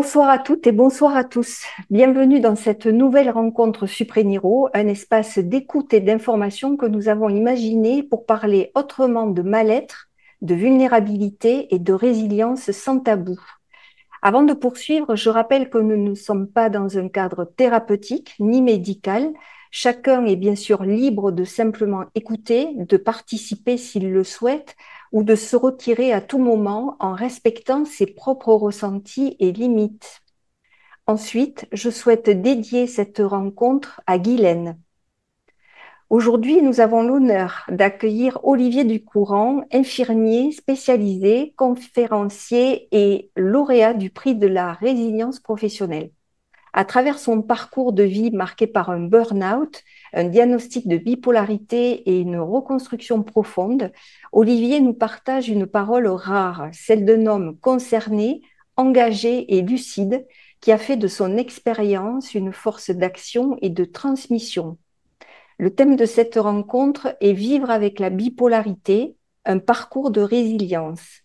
Bonsoir à toutes et bonsoir à tous. Bienvenue dans cette nouvelle rencontre Supréniro, un espace d'écoute et d'information que nous avons imaginé pour parler autrement de mal-être, de vulnérabilité et de résilience sans tabou. Avant de poursuivre, je rappelle que nous ne sommes pas dans un cadre thérapeutique ni médical. Chacun est bien sûr libre de simplement écouter, de participer s'il le souhaite ou de se retirer à tout moment en respectant ses propres ressentis et limites. Ensuite, je souhaite dédier cette rencontre à Guylaine. Aujourd'hui, nous avons l'honneur d'accueillir Olivier Ducourant, infirmier spécialisé, conférencier et lauréat du prix de la résilience professionnelle. À travers son parcours de vie marqué par un burn-out, un diagnostic de bipolarité et une reconstruction profonde, Olivier nous partage une parole rare, celle d'un homme concerné, engagé et lucide, qui a fait de son expérience une force d'action et de transmission. Le thème de cette rencontre est Vivre avec la bipolarité, un parcours de résilience.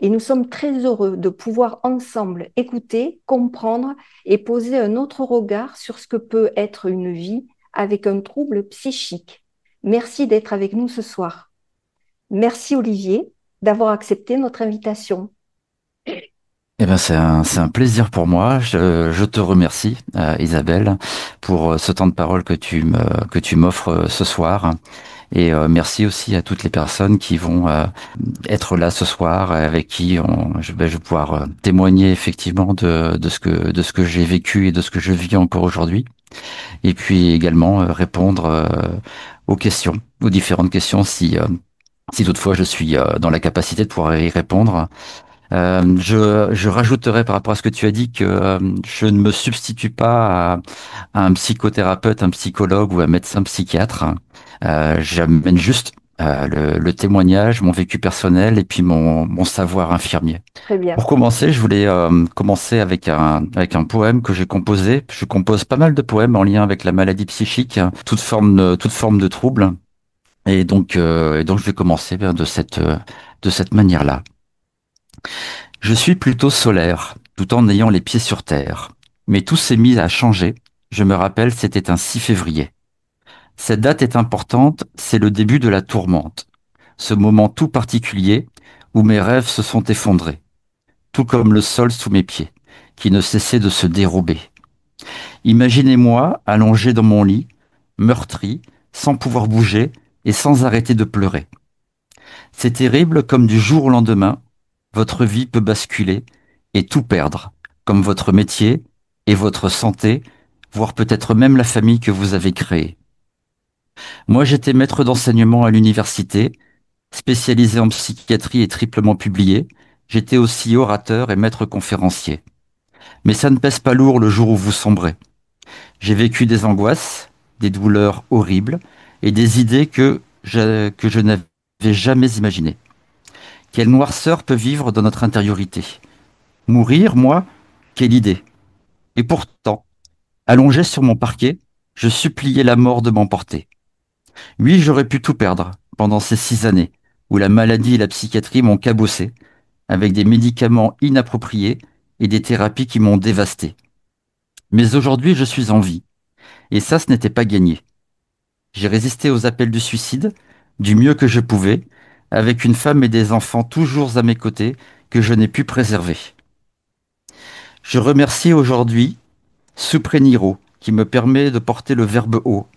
Et nous sommes très heureux de pouvoir ensemble écouter, comprendre et poser un autre regard sur ce que peut être une vie avec un trouble psychique. Merci d'être avec nous ce soir. Merci Olivier d'avoir accepté notre invitation. Eh ben, c'est un plaisir pour moi. Je te remercie, Isabelle, pour ce temps de parole que tu m'offres ce soir. Et merci aussi à toutes les personnes qui vont être là ce soir, avec qui je vais pouvoir témoigner effectivement de ce que j'ai vécu et de ce que je vis encore aujourd'hui. Et puis également répondre aux questions, aux différentes questions si toutefois je suis dans la capacité de pouvoir y répondre. Je rajouterais par rapport à ce que tu as dit que je ne me substitue pas à un psychothérapeute, un psychologue ou un médecin psychiatre. J'amène juste le témoignage, mon vécu personnel et puis mon savoir infirmier. Très bien. Pour commencer, je voulais commencer avec un poème que j'ai composé. Je compose pas mal de poèmes en lien avec la maladie psychique, hein, toute forme de trouble. Et donc je vais commencer de cette manière-là. Je suis plutôt solaire, tout en ayant les pieds sur terre. Mais tout s'est mis à changer. Je me rappelle, c'était un 6 février. Cette date est importante, c'est le début de la tourmente. Ce moment tout particulier où mes rêves se sont effondrés, tout comme le sol sous mes pieds, qui ne cessait de se dérober. Imaginez-moi allongé dans mon lit, meurtri, sans pouvoir bouger et sans arrêter de pleurer. C'est terrible comme du jour au lendemain, votre vie peut basculer et tout perdre, comme votre métier et votre santé, voire peut-être même la famille que vous avez créée. Moi, j'étais maître d'enseignement à l'université, spécialisé en psychiatrie et triplement publié. J'étais aussi orateur et maître conférencier. Mais ça ne pèse pas lourd le jour où vous sombrez. J'ai vécu des angoisses, des douleurs horribles et des idées que je n'avais jamais imaginées. Quelle noirceur peut vivre dans notre intériorité? Mourir, moi? Quelle idée! Et pourtant, allongé sur mon parquet, je suppliais la mort de m'emporter. Oui, j'aurais pu tout perdre pendant ces 6 années où la maladie et la psychiatrie m'ont cabossé avec des médicaments inappropriés et des thérapies qui m'ont dévasté. Mais aujourd'hui, je suis en vie. Et ça, ce n'était pas gagné. J'ai résisté aux appels du suicide du mieux que je pouvais, avec une femme et des enfants toujours à mes côtés que je n'ai pu préserver. Je remercie aujourd'hui Supreniro qui me permet de porter le verbe haut.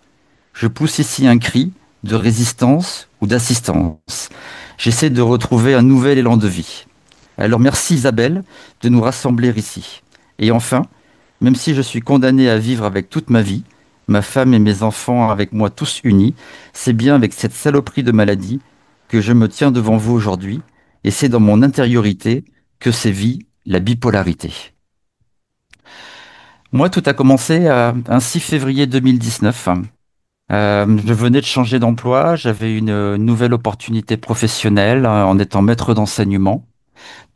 Je pousse ici un cri de résistance ou d'assistance. J'essaie de retrouver un nouvel élan de vie. Alors merci Isabelle de nous rassembler ici. Et enfin, même si je suis condamné à vivre avec toute ma vie, ma femme et mes enfants avec moi tous unis, c'est bien avec cette saloperie de maladie que je me tiens devant vous aujourd'hui, et c'est dans mon intériorité que sévit la bipolarité. Moi, tout a commencé un 6 février 2019. Je venais de changer d'emploi, j'avais une nouvelle opportunité professionnelle en étant maître d'enseignement.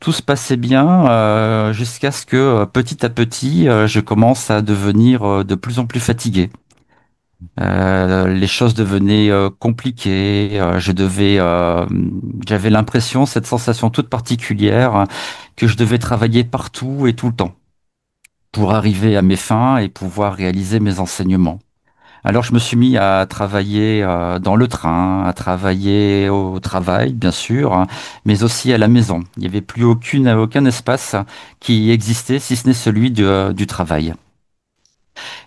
Tout se passait bien jusqu'à ce que petit à petit, je commence à devenir de plus en plus fatigué. Les choses devenaient compliquées. J'avais l'impression, cette sensation toute particulière, que je devais travailler partout et tout le temps. pour arriver à mes fins et pouvoir réaliser mes enseignements. Alors je me suis mis à travailler dans le train, à travailler au travail, bien sûr, hein, mais aussi à la maison. Il n'y avait plus aucun espace qui existait, si ce n'est celui du travail.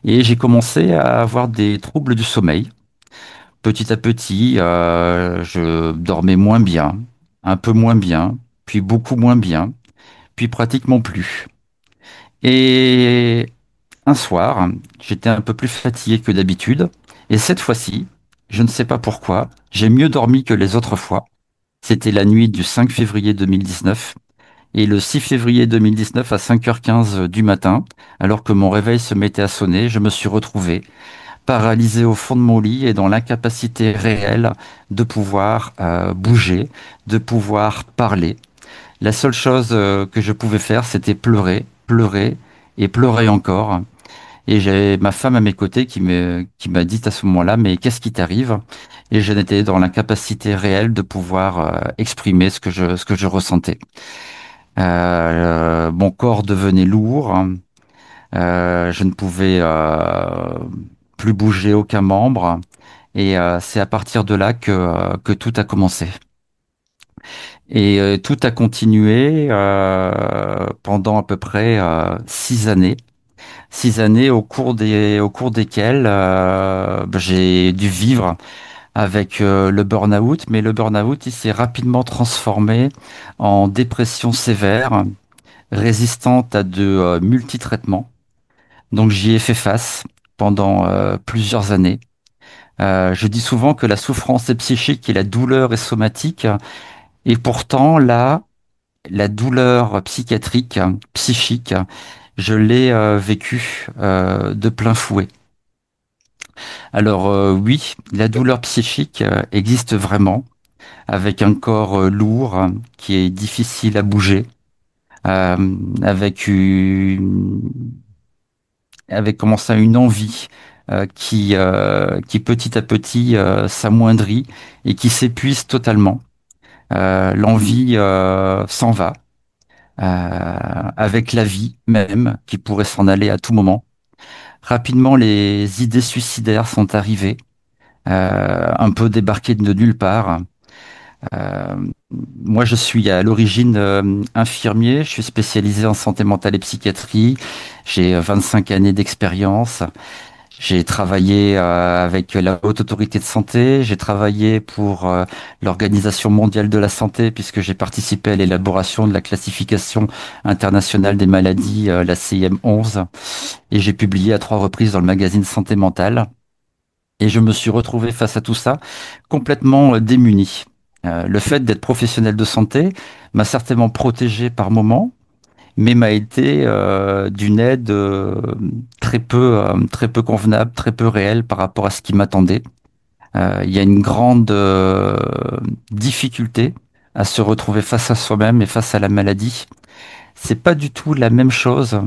Et j'ai commencé à avoir des troubles du sommeil. Petit à petit, je dormais moins bien, un peu moins bien, puis beaucoup moins bien, puis pratiquement plus. Et un soir, j'étais un peu plus fatigué que d'habitude, et cette fois-ci, je ne sais pas pourquoi, j'ai mieux dormi que les autres fois. C'était la nuit du 5 février 2019, et le 6 février 2019 à 5h15 du matin, alors que mon réveil se mettait à sonner, je me suis retrouvé paralysé au fond de mon lit et dans l'incapacité réelle de pouvoir bouger, de pouvoir parler. La seule chose que je pouvais faire, c'était pleurer, pleurer et pleurer encore. Et j'ai ma femme à mes côtés qui m'a dit à ce moment-là, mais qu'est-ce qui t'arrive? Et je n'étais dans l'incapacité réelle de pouvoir exprimer ce que je ressentais. Mon corps devenait lourd. Je ne pouvais plus bouger aucun membre. Et c'est à partir de là que tout a commencé. Et tout a continué pendant à peu près 6 années. 6 années au cours desquelles j'ai dû vivre avec le burn-out, mais le burn-out, il s'est rapidement transformé en dépression sévère, résistante à de multitraitements. Donc j'y ai fait face pendant plusieurs années. Je dis souvent que la souffrance est psychique et la douleur est somatique, et pourtant là, la douleur psychiatrique, psychique, je l'ai vécue de plein fouet. Alors oui, la douleur psychique existe vraiment, avec un corps lourd qui est difficile à bouger, avec avec comment ça une envie qui petit à petit s'amoindrit et qui s'épuise totalement. L'envie s'en va avec la vie même qui pourrait s'en aller à tout moment. Rapidement, les idées suicidaires sont arrivées, un peu débarquées de nulle part. Euh, Moi, je suis à l'origine infirmier. Je suis spécialisé en santé mentale et psychiatrie. J'ai 25 années d'expérience. J'ai travaillé avec la Haute Autorité de Santé. J'ai travaillé pour l'Organisation mondiale de la santé puisque j'ai participé à l'élaboration de la classification internationale des maladies, la CIM 11. Et j'ai publié à 3 reprises dans le magazine Santé mentale. Et je me suis retrouvé face à tout ça complètement démuni. Le fait d'être professionnel de santé m'a certainement protégé par moments, mais m'a été d'une aide très peu convenable, très peu réelle par rapport à ce qui m'attendait. Il y a une grande difficulté à se retrouver face à soi-même et face à la maladie. C'est pas du tout la même chose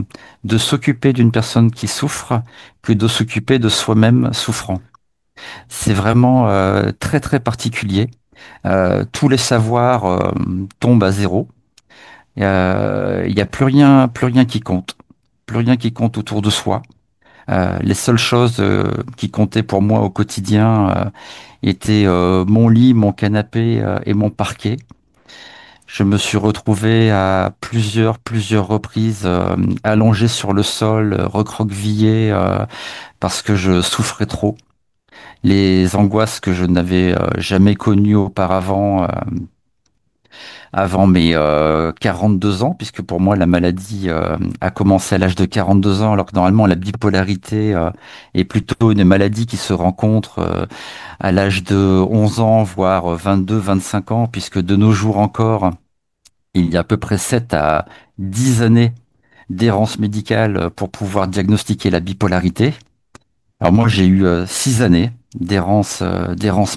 de s'occuper d'une personne qui souffre que de s'occuper de soi-même souffrant. C'est vraiment très très particulier. Tous les savoirs tombent à zéro. Il y a plus rien qui compte, plus rien qui compte autour de soi. Les seules choses qui comptaient pour moi au quotidien étaient mon lit, mon canapé et mon parquet. Je me suis retrouvé à plusieurs reprises allongé sur le sol, recroquevillé parce que je souffrais trop. Les angoisses que je n'avais jamais connues auparavant, avant mes 42 ans, puisque pour moi la maladie a commencé à l'âge de 42 ans, alors que normalement la bipolarité est plutôt une maladie qui se rencontre à l'âge de 11 ans, voire 22, 25 ans, puisque de nos jours encore, il y a à peu près 7 à 10 années d'errance médicale pour pouvoir diagnostiquer la bipolarité. Alors moi j'ai eu 6 années d'errance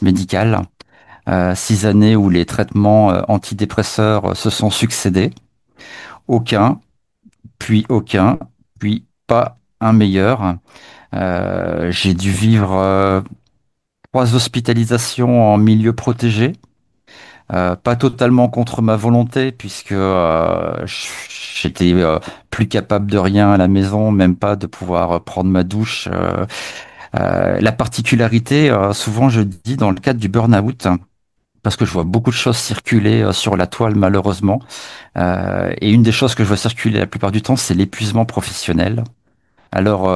médicale. 6 années où les traitements antidépresseurs se sont succédés. Aucun, puis aucun, puis pas un meilleur. J'ai dû vivre 3 hospitalisations en milieu protégé, pas totalement contre ma volonté, puisque j'étais plus capable de rien à la maison, même pas de pouvoir prendre ma douche. La particularité, souvent je dis dans le cadre du burn-out, parce que je vois beaucoup de choses circuler sur la toile malheureusement, et une des choses que je vois circuler la plupart du temps, c'est l'épuisement professionnel. Alors,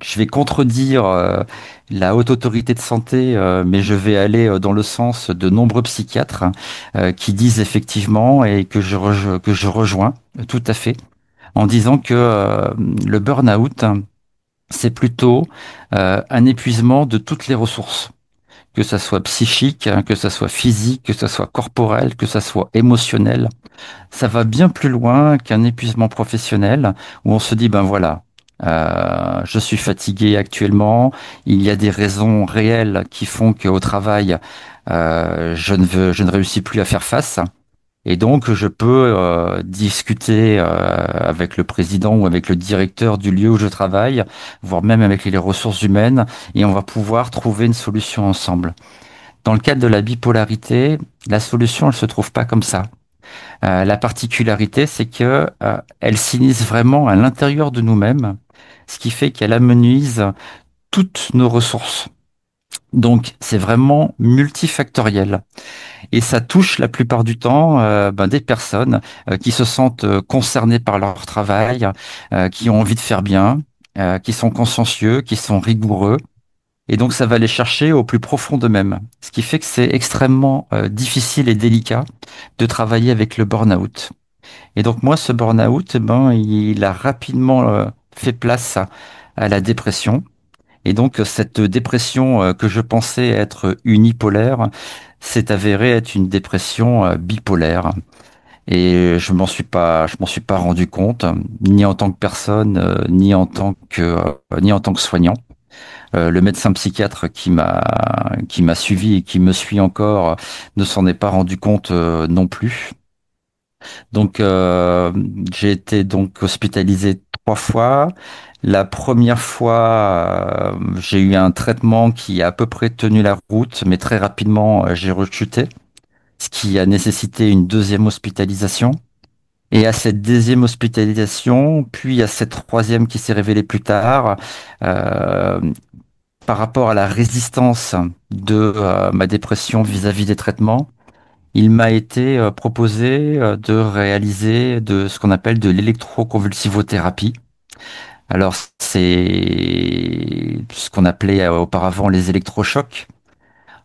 je vais contredire la Haute Autorité de Santé, mais je vais aller dans le sens de nombreux psychiatres qui disent effectivement, et que que je rejoins tout à fait, en disant que le burn-out, c'est plutôt un épuisement de toutes les ressources, que ça soit psychique, hein, que ça soit physique, que ça soit corporel, que ça soit émotionnel. Ça va bien plus loin qu'un épuisement professionnel où on se dit, ben voilà, je suis fatigué actuellement, il y a des raisons réelles qui font qu'au travail, je ne réussis plus à faire face. Et donc, je peux discuter avec le président ou avec le directeur du lieu où je travaille, voire même avec les ressources humaines, et on va pouvoir trouver une solution ensemble. Dans le cadre de la bipolarité, la solution, elle se trouve pas comme ça. La particularité, c'est que elle s'initie vraiment à l'intérieur de nous-mêmes, ce qui fait qu'elle amenuise toutes nos ressources. Donc, c'est vraiment multifactoriel. Et ça touche la plupart du temps des personnes qui se sentent concernées par leur travail, qui ont envie de faire bien, qui sont consciencieux, qui sont rigoureux. Et donc, ça va les chercher au plus profond d'eux-mêmes. Ce qui fait que c'est extrêmement difficile et délicat de travailler avec le burn-out. Et donc moi, ce burn-out, il a rapidement fait place à la dépression. Et donc cette dépression que je pensais être unipolaire s'est avérée être une dépression bipolaire. Et je m'en suis pas rendu compte, ni en tant que personne, ni en tant que soignant. Le médecin psychiatre qui m'a suivi et qui me suit encore ne s'en est pas rendu compte non plus. Donc, j'ai été donc hospitalisé 3 fois. La première fois, j'ai eu un traitement qui a à peu près tenu la route, mais très rapidement, j'ai rechuté, ce qui a nécessité une deuxième hospitalisation. Et à cette deuxième hospitalisation, puis à cette troisième qui s'est révélée plus tard, euh, par rapport à la résistance de ma dépression vis-à-vis des traitements, il m'a été proposé de réaliser de ce qu'on appelle de l'électroconvulsivothérapie. Alors, c'est ce qu'on appelait auparavant les électrochocs.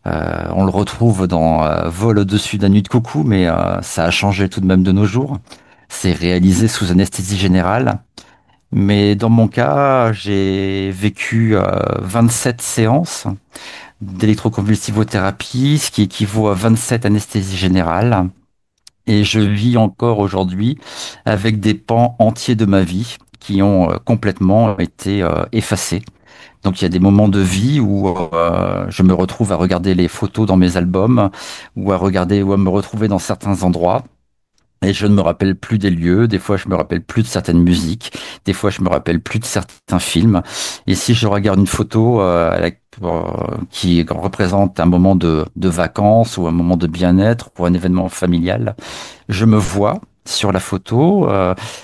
On le retrouve dans Vol au-dessus d'un nid de coucou, mais ça a changé tout de même de nos jours. C'est réalisé sous anesthésie générale. Mais dans mon cas, j'ai vécu 27 séances d'électroconvulsivothérapie, ce qui équivaut à 27 anesthésies générales. Et je vis encore aujourd'hui avec des pans entiers de ma vie qui ont complètement été effacés. Donc il y a des moments de vie où je me retrouve à regarder les photos dans mes albums ou à regarder ou à me retrouver dans certains endroits. Et je ne me rappelle plus des lieux, des fois je me rappelle plus de certaines musiques, des fois je me rappelle plus de certains films. Et si je regarde une photo qui représente un moment de vacances ou un moment de bien-être ou un événement familial, je me vois sur la photo,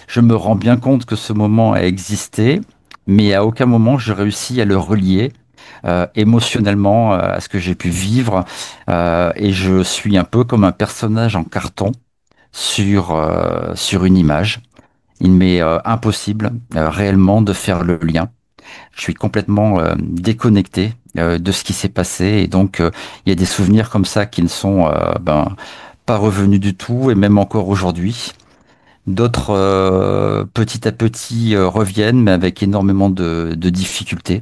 je me rends bien compte que ce moment a existé, mais à aucun moment je réussis à le relier émotionnellement à ce que j'ai pu vivre. Et je suis un peu comme un personnage en carton sur une image. Il m'est impossible réellement de faire le lien. Je suis complètement déconnecté de ce qui s'est passé et donc il y a des souvenirs comme ça qui ne sont pas revenus du tout et même encore aujourd'hui. D'autres petit à petit reviennent mais avec énormément de difficultés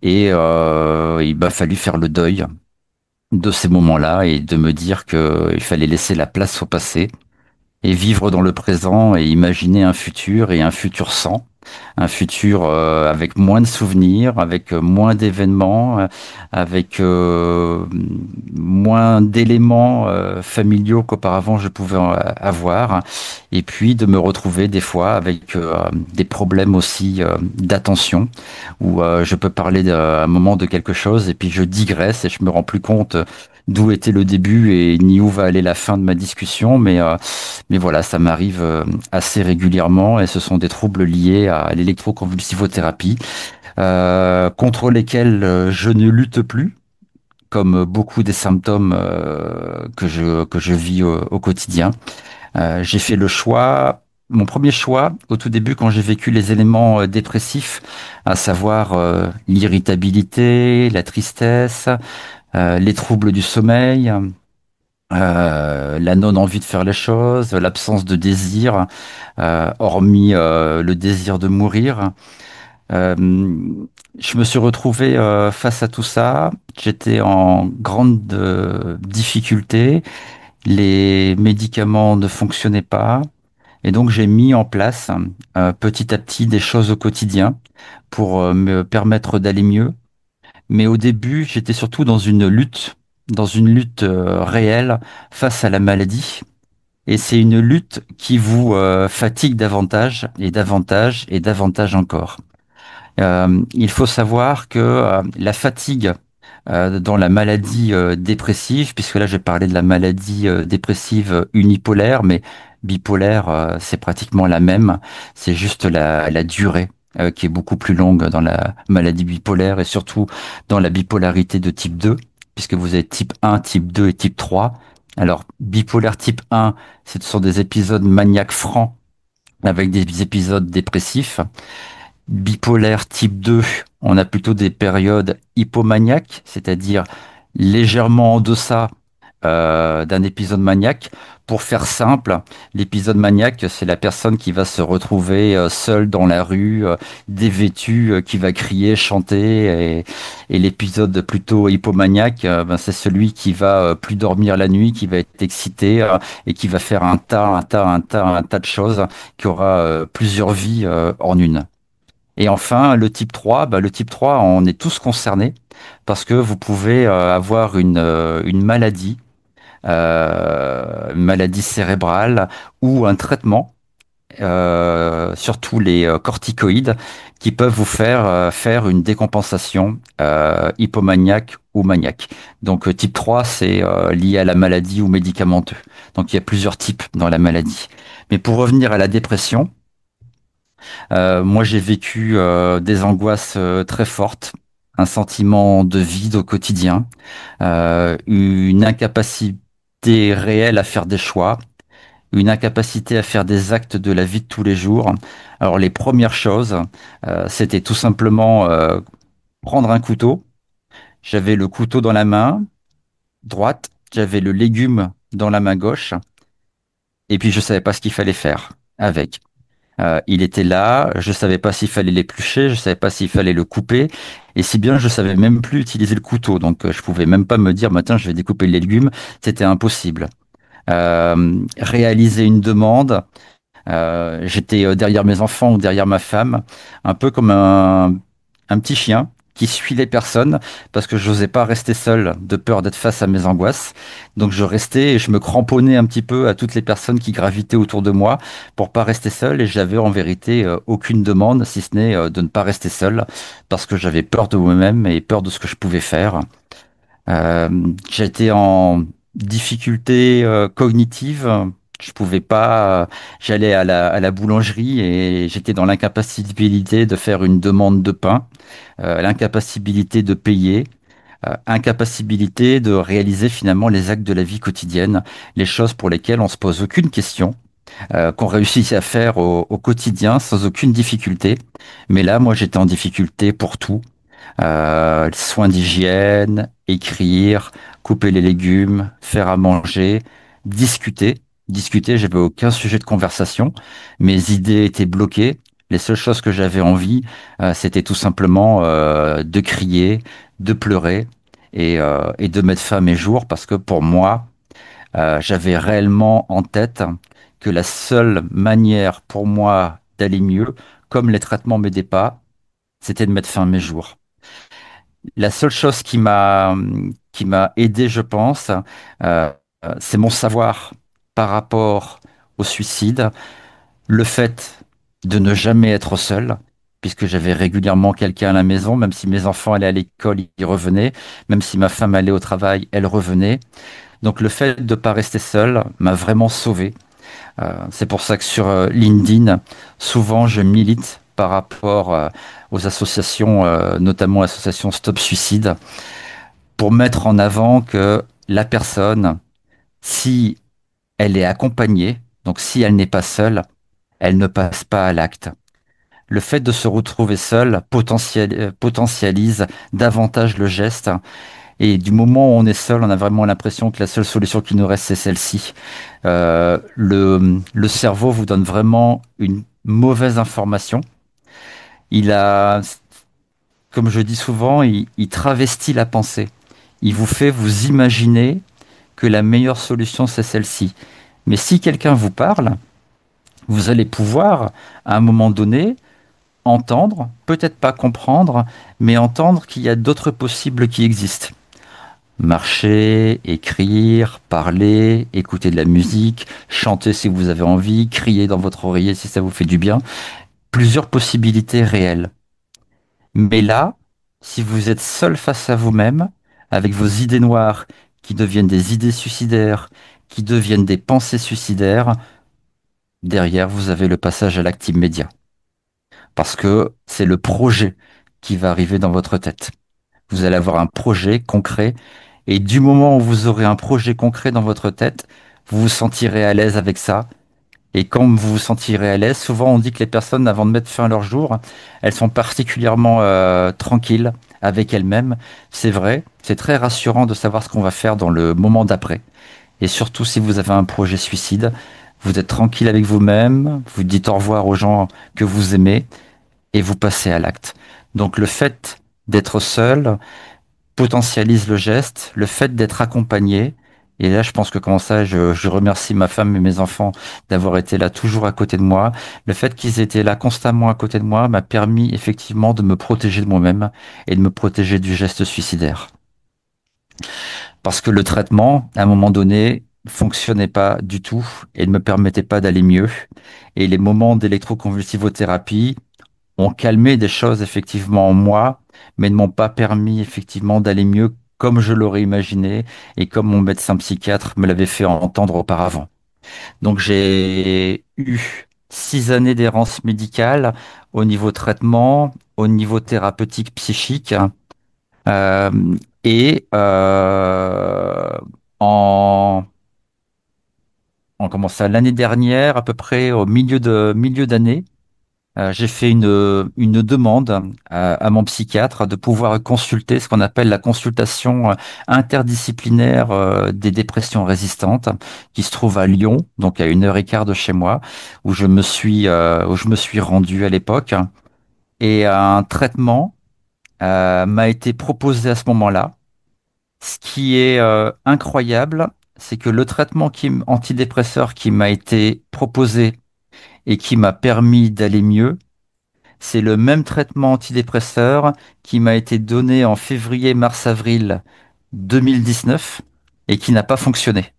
et il m'a fallu faire le deuil de ces moments-là et de me dire qu'il fallait laisser la place au passé et vivre dans le présent et imaginer un futur et un futur sans, un futur avec moins de souvenirs, avec moins d'événements, avec moins d'éléments familiaux qu'auparavant je pouvais avoir, et puis de me retrouver des fois avec des problèmes aussi d'attention, où je peux parler d'un moment de quelque chose et puis je digresse et je me rends plus compte d'où était le début et ni où va aller la fin de ma discussion, mais voilà, ça m'arrive assez régulièrement et ce sont des troubles liés à l'électroconvulsivothérapie, contre lesquels je ne lutte plus, comme beaucoup des symptômes que je vis au quotidien. J'ai fait le choix, mon premier choix, au tout début, quand j'ai vécu les éléments dépressifs, à savoir l'irritabilité, la tristesse, les troubles du sommeil, la non-envie de faire les choses, l'absence de désir, hormis le désir de mourir. Euh, je me suis retrouvé face à tout ça. J'étais en grande difficulté. Les médicaments ne fonctionnaient pas. Et donc j'ai mis en place petit à petit des choses au quotidien pour me permettre d'aller mieux. Mais au début, j'étais surtout dans une lutte réelle face à la maladie. Et c'est une lutte qui vous fatigue davantage et davantage et davantage encore. Il faut savoir que la fatigue dans la maladie dépressive, puisque là j'ai parlé de la maladie dépressive unipolaire, mais bipolaire, c'est pratiquement la même. C'est juste la durée qui est beaucoup plus longue dans la maladie bipolaire et surtout dans la bipolarité de type 2, puisque vous avez type 1, type 2 et type 3. Alors, bipolaire type 1, ce sont des épisodes maniaques francs avec des épisodes dépressifs. Bipolaire type 2, on a plutôt des périodes hypomaniaques, c'est-à-dire légèrement en deçà d'un épisode maniaque. Pour faire simple, l'épisode maniaque, c'est la personne qui va se retrouver seule dans la rue, dévêtue, qui va crier, chanter. Et l'épisode plutôt hypomaniaque, ben, c'est celui qui va plus dormir la nuit, qui va être excité et qui va faire un tas de choses, qui aura plusieurs vies en une. Et enfin, le type 3, bah, le type 3, on est tous concernés parce que vous pouvez avoir une maladie cérébrale ou un traitement, surtout les corticoïdes, qui peuvent vous faire faire une décompensation hypomaniaque ou maniaque. Donc type 3, c'est lié à la maladie ou médicamenteux. Donc il y a plusieurs types dans la maladie. Mais pour revenir à la dépression, moi, j'ai vécu des angoisses très fortes, un sentiment de vide au quotidien, une incapacité réelle à faire des choix, une incapacité à faire des actes de la vie de tous les jours. Alors, les premières choses, c'était tout simplement prendre un couteau. J'avais le couteau dans la main droite, j'avais le légume dans la main gauche, et puis je savais pas ce qu'il fallait faire avec. Il était là, je savais pas s'il fallait l'éplucher, je savais pas s'il fallait le couper, et si bien je savais même plus utiliser le couteau, donc je pouvais même pas me dire, maintenant je vais découper les légumes, c'était impossible. Réaliser une demande, j'étais derrière mes enfants ou derrière ma femme, un peu comme un petit chien qui suit les personnes parce que je n'osais pas rester seul de peur d'être face à mes angoisses. Donc je restais et je me cramponnais un petit peu à toutes les personnes qui gravitaient autour de moi pour pas rester seul et j'avais en vérité aucune demande si ce n'est de ne pas rester seul parce que j'avais peur de moi-même et peur de ce que je pouvais faire. Euh, J'étais en difficulté cognitive. Je pouvais pas. J'allais à la boulangerie et j'étais dans l'incapacité de faire une demande de pain, l'incapacité de payer, incapacité de réaliser finalement les actes de la vie quotidienne, les choses pour lesquelles on se pose aucune question, qu'on réussit à faire au quotidien sans aucune difficulté. Mais là, moi, j'étais en difficulté pour tout soins d'hygiène, écrire, couper les légumes, faire à manger, discuter. Discuter, j'avais aucun sujet de conversation. Mes idées étaient bloquées. Les seules choses que j'avais envie, c'était tout simplement de crier, de pleurer et de mettre fin à mes jours parce que pour moi, j'avais réellement en tête que la seule manière pour moi d'aller mieux, comme les traitements m'aidaient pas, c'était de mettre fin à mes jours. La seule chose qui m'a aidé, je pense, c'est mon savoir par rapport au suicide, le fait de ne jamais être seul puisque j'avais régulièrement quelqu'un à la maison, même si mes enfants allaient à l'école, ils revenaient, même si ma femme allait au travail, elle revenait. Donc le fait de ne pas rester seul m'a vraiment sauvé. C'est pour ça que sur LinkedIn, souvent je milite par rapport aux associations, notamment l'association Stop Suicide, pour mettre en avant que la personne, si elle est accompagnée, donc si elle n'est pas seule, elle ne passe pas à l'acte. Le fait de se retrouver seul potentialise davantage le geste. Et du moment où on est seul, on a vraiment l'impression que la seule solution qui nous reste, c'est celle-ci. Le cerveau vous donne vraiment une mauvaise information. Il a, comme je dis souvent, il travestit la pensée. Il vous fait vous imaginer que la meilleure solution, c'est celle-ci. Mais si quelqu'un vous parle, vous allez pouvoir, à un moment donné, entendre, peut-être pas comprendre, mais entendre qu'il y a d'autres possibles qui existent. Marcher, écrire, parler, écouter de la musique, chanter si vous avez envie, crier dans votre oreiller si ça vous fait du bien. Plusieurs possibilités réelles. Mais là, si vous êtes seul face à vous-même, avec vos idées noires qui deviennent des idées suicidaires, qui deviennent des pensées suicidaires, derrière, vous avez le passage à l'acte immédiat. Parce que c'est le projet qui va arriver dans votre tête. Vous allez avoir un projet concret et du moment où vous aurez un projet concret dans votre tête, vous vous sentirez à l'aise avec ça. Et quand vous vous sentirez à l'aise, souvent on dit que les personnes, avant de mettre fin à leur jour, elles sont particulièrement tranquilles avec elles-mêmes. C'est vrai, c'est très rassurant de savoir ce qu'on va faire dans le moment d'après. Et surtout si vous avez un projet suicide, vous êtes tranquille avec vous-même, vous dites au revoir aux gens que vous aimez et vous passez à l'acte. Donc le fait d'être seul potentialise le geste, le fait d'être accompagné. Et là, je pense que comme ça, je remercie ma femme et mes enfants d'avoir été là toujours à côté de moi. Le fait qu'ils étaient là constamment à côté de moi m'a permis effectivement de me protéger de moi-même et de me protéger du geste suicidaire. Parce que le traitement, à un moment donné, fonctionnait pas du tout et ne me permettait pas d'aller mieux. Et les moments d'électroconvulsivothérapie ont calmé des choses effectivement en moi, mais ne m'ont pas permis effectivement d'aller mieux comme je l'aurais imaginé et comme mon médecin psychiatre me l'avait fait entendre auparavant. Donc j'ai eu 6 années d'errance médicale au niveau traitement, au niveau thérapeutique psychique, euh, et en, comment ça, l'année dernière, à peu près au milieu d'année, j'ai fait une demande à mon psychiatre de pouvoir consulter ce qu'on appelle la consultation interdisciplinaire des dépressions résistantes, qui se trouve à Lyon, donc à 1 heure et quart de chez moi, où je me suis rendu à l'époque. Et un traitement m'a été proposé à ce moment-là. Ce qui est incroyable, c'est que le traitement antidépresseur qui m'a été proposé et qui m'a permis d'aller mieux, c'est le même traitement antidépresseur qui m'a été donné en février, mars, avril 2019 et qui n'a pas fonctionné.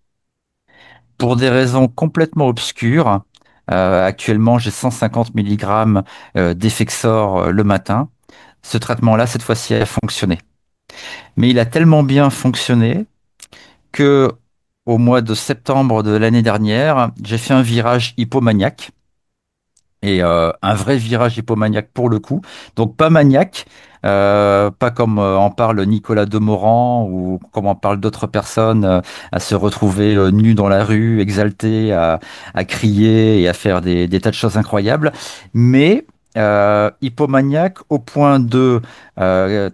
Pour des raisons complètement obscures, actuellement j'ai 150 mg d'Effexor le matin. Ce traitement-là, cette fois-ci, a fonctionné. Mais il a tellement bien fonctionné que au mois de septembre de l'année dernière, j'ai fait un virage hypomaniaque. Et un vrai virage hypomaniaque pour le coup. Donc pas maniaque, pas comme en parle Nicolas Demorand ou comme en parle d'autres personnes, à se retrouver nus dans la rue, exaltés, à crier et à faire des tas de choses incroyables. Mais hypomaniaque au point de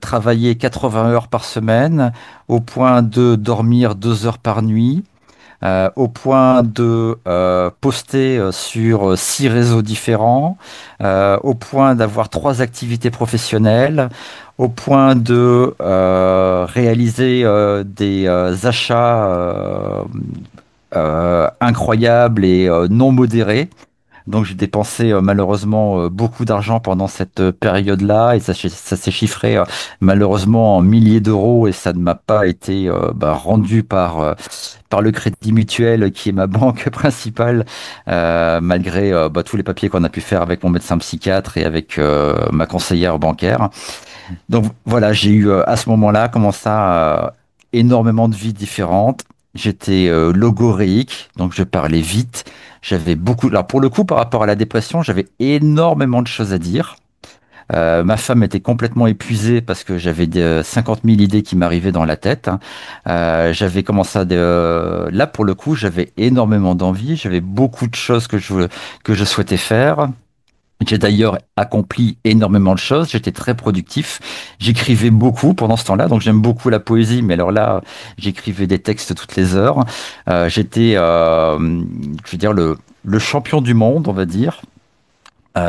travailler 80 heures par semaine, au point de dormir 2 heures par nuit, au point de poster sur 6 réseaux différents, au point d'avoir 3 activités professionnelles, au point de réaliser des achats incroyables et non modérés. Donc j'ai dépensé malheureusement beaucoup d'argent pendant cette période-là et ça s'est chiffré malheureusement en milliers d'euros et ça ne m'a pas été rendu par le Crédit Mutuel, qui est ma banque principale, malgré tous les papiers qu'on a pu faire avec mon médecin psychiatre et avec ma conseillère bancaire. Donc voilà, j'ai eu à ce moment-là, comment ça, énormément de vies différentes. J'étais logoréique, donc je parlais vite. J'avais beaucoup. Alors pour le coup, par rapport à la dépression, j'avais énormément de choses à dire. Ma femme était complètement épuisée parce que j'avais 50 000 idées qui m'arrivaient dans la tête. J'avais commencé à... là, pour le coup, j'avais énormément d'envie. J'avais beaucoup de choses que je souhaitais faire. J'ai d'ailleurs accompli énormément de choses. J'étais très productif. J'écrivais beaucoup pendant ce temps-là. Donc, j'aime beaucoup la poésie. Mais alors là, j'écrivais des textes toutes les heures. J'étais, je veux dire, le champion du monde, on va dire.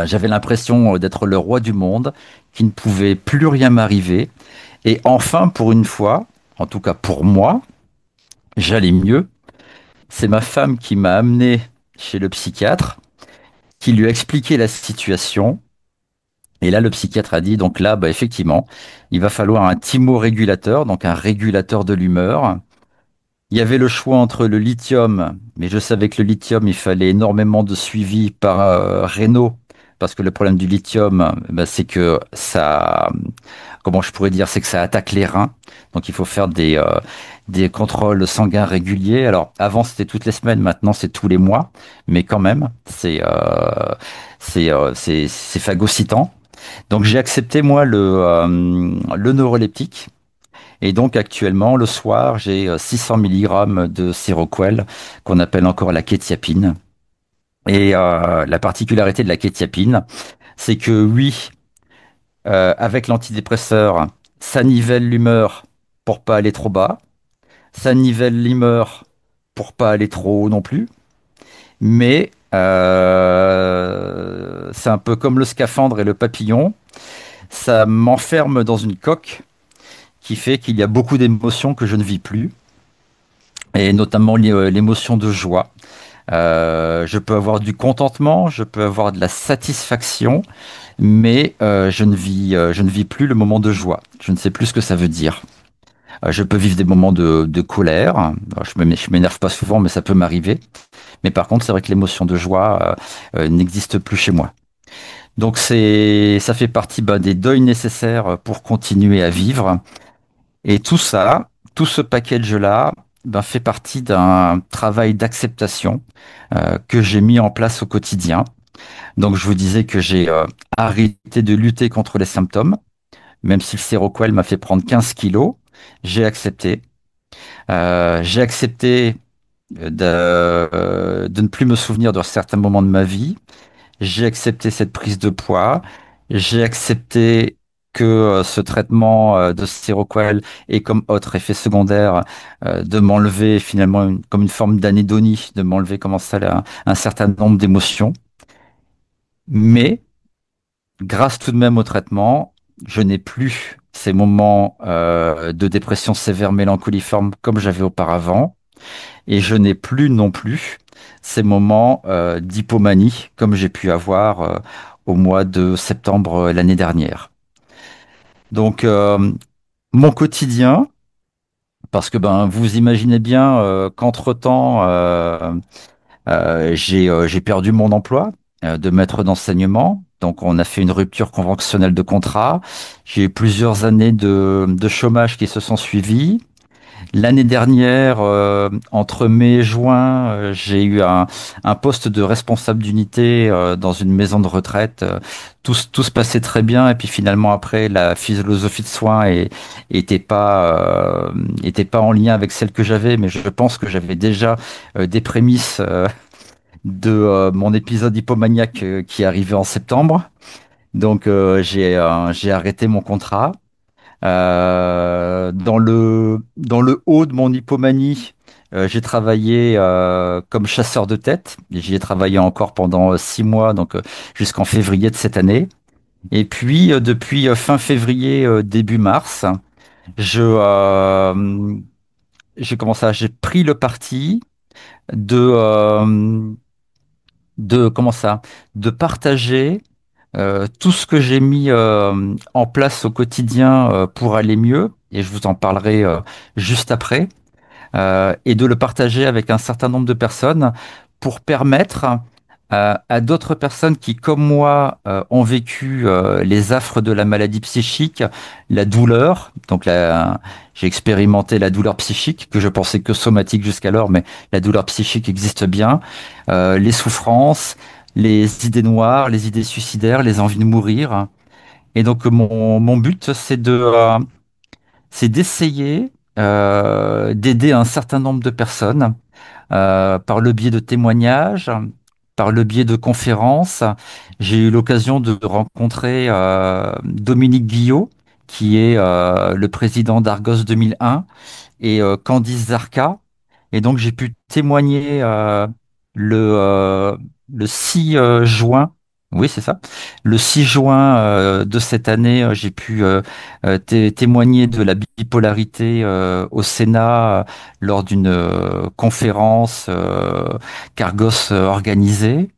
J'avais l'impression d'être le roi du monde, qu'il ne pouvait plus rien m'arriver. Et enfin, pour une fois, en tout cas pour moi, j'allais mieux. C'est ma femme qui m'a amené chez le psychiatre, qui lui a expliqué la situation. Et là, le psychiatre a dit, donc là, effectivement, il va falloir un thymorégulateur, donc un régulateur de l'humeur. Il y avait le choix entre le lithium, mais je savais que le lithium, il fallait énormément de suivi par réno, parce que le problème du lithium, c'est que ça, comment je pourrais dire, c'est que ça attaque les reins. Donc il faut faire des contrôles sanguins réguliers. Alors avant c'était toutes les semaines, maintenant c'est tous les mois, mais quand même c'est phagocytant. Donc j'ai accepté moi le neuroleptique. Et donc actuellement, le soir, j'ai 600 milligrammes de Seroquel, qu'on appelle encore la quétiapine. Et la particularité de la quétiapine, c'est que oui, avec l'antidépresseur, ça nivelle l'humeur pour pas aller trop bas, ça nivelle l'humeur pour pas aller trop haut non plus, mais c'est un peu comme le scaphandre et le papillon, ça m'enferme dans une coque qui fait qu'il y a beaucoup d'émotions que je ne vis plus, et notamment l'émotion de joie. Je peux avoir du contentement, je peux avoir de la satisfaction, mais je ne vis plus le moment de joie. Je ne sais plus ce que ça veut dire. Je peux vivre des moments de colère. Alors, je m'énerve pas souvent, mais ça peut m'arriver. Mais par contre, c'est vrai que l'émotion de joie n'existe plus chez moi. Donc ça fait partie des deuils nécessaires pour continuer à vivre. Et tout ça, tout ce package-là, fait partie d'un travail d'acceptation que j'ai mis en place au quotidien. Donc, je vous disais que j'ai arrêté de lutter contre les symptômes, même si le Seroquel m'a fait prendre 15 kilos. J'ai accepté. J'ai accepté de ne plus me souvenir de certains moments de ma vie. J'ai accepté cette prise de poids. J'ai accepté que ce traitement de Seroquel ait comme autre effet secondaire de m'enlever finalement comme une forme d'anédonie, de m'enlever comment ça, un certain nombre d'émotions. Mais grâce tout de même au traitement, je n'ai plus ces moments de dépression sévère mélancoliforme comme j'avais auparavant. Et je n'ai plus non plus ces moments d'hypomanie comme j'ai pu avoir au mois de septembre l'année dernière. Donc, mon quotidien, parce que vous imaginez bien qu'entre-temps, j'ai perdu mon emploi de maître d'enseignement. Donc, on a fait une rupture conventionnelle de contrat. J'ai eu plusieurs années de chômage qui se sont suivies. L'année dernière, entre mai et juin, j'ai eu un poste de responsable d'unité dans une maison de retraite. Tout se passait très bien et puis finalement après, la philosophie de soins était pas en lien avec celle que j'avais, mais je pense que j'avais déjà des prémices de mon épisode hypomaniaque qui est arrivé en septembre. Donc j'ai arrêté mon contrat. Dans le haut de mon hypomanie, j'ai travaillé comme chasseur de tête. J'y ai travaillé encore pendant 6 mois, donc jusqu'en février de cette année. Et puis, depuis fin février, début mars, je, j'ai pris le parti de, comment ça, de partager tout ce que j'ai mis en place au quotidien pour aller mieux, et je vous en parlerai juste après, et de le partager avec un certain nombre de personnes pour permettre à d'autres personnes qui, comme moi, ont vécu les affres de la maladie psychique, la douleur. J'ai expérimenté la douleur psychique, que je pensais que somatique jusqu'alors, mais la douleur psychique existe bien. Les souffrances, les idées noires, les idées suicidaires, les envies de mourir. Et donc, mon but, c'est d'essayer d'aider un certain nombre de personnes par le biais de témoignages, par le biais de conférences. J'ai eu l'occasion de rencontrer Dominique Guillot, qui est le président d'Argos 2001, et Candice Zarka. Et donc j'ai pu témoigner le, euh, le 6 juin. Oui, c'est ça. Le 6 juin de cette année, j'ai pu témoigner de la bipolarité au Sénat lors d'une conférence qu'Argos organisait.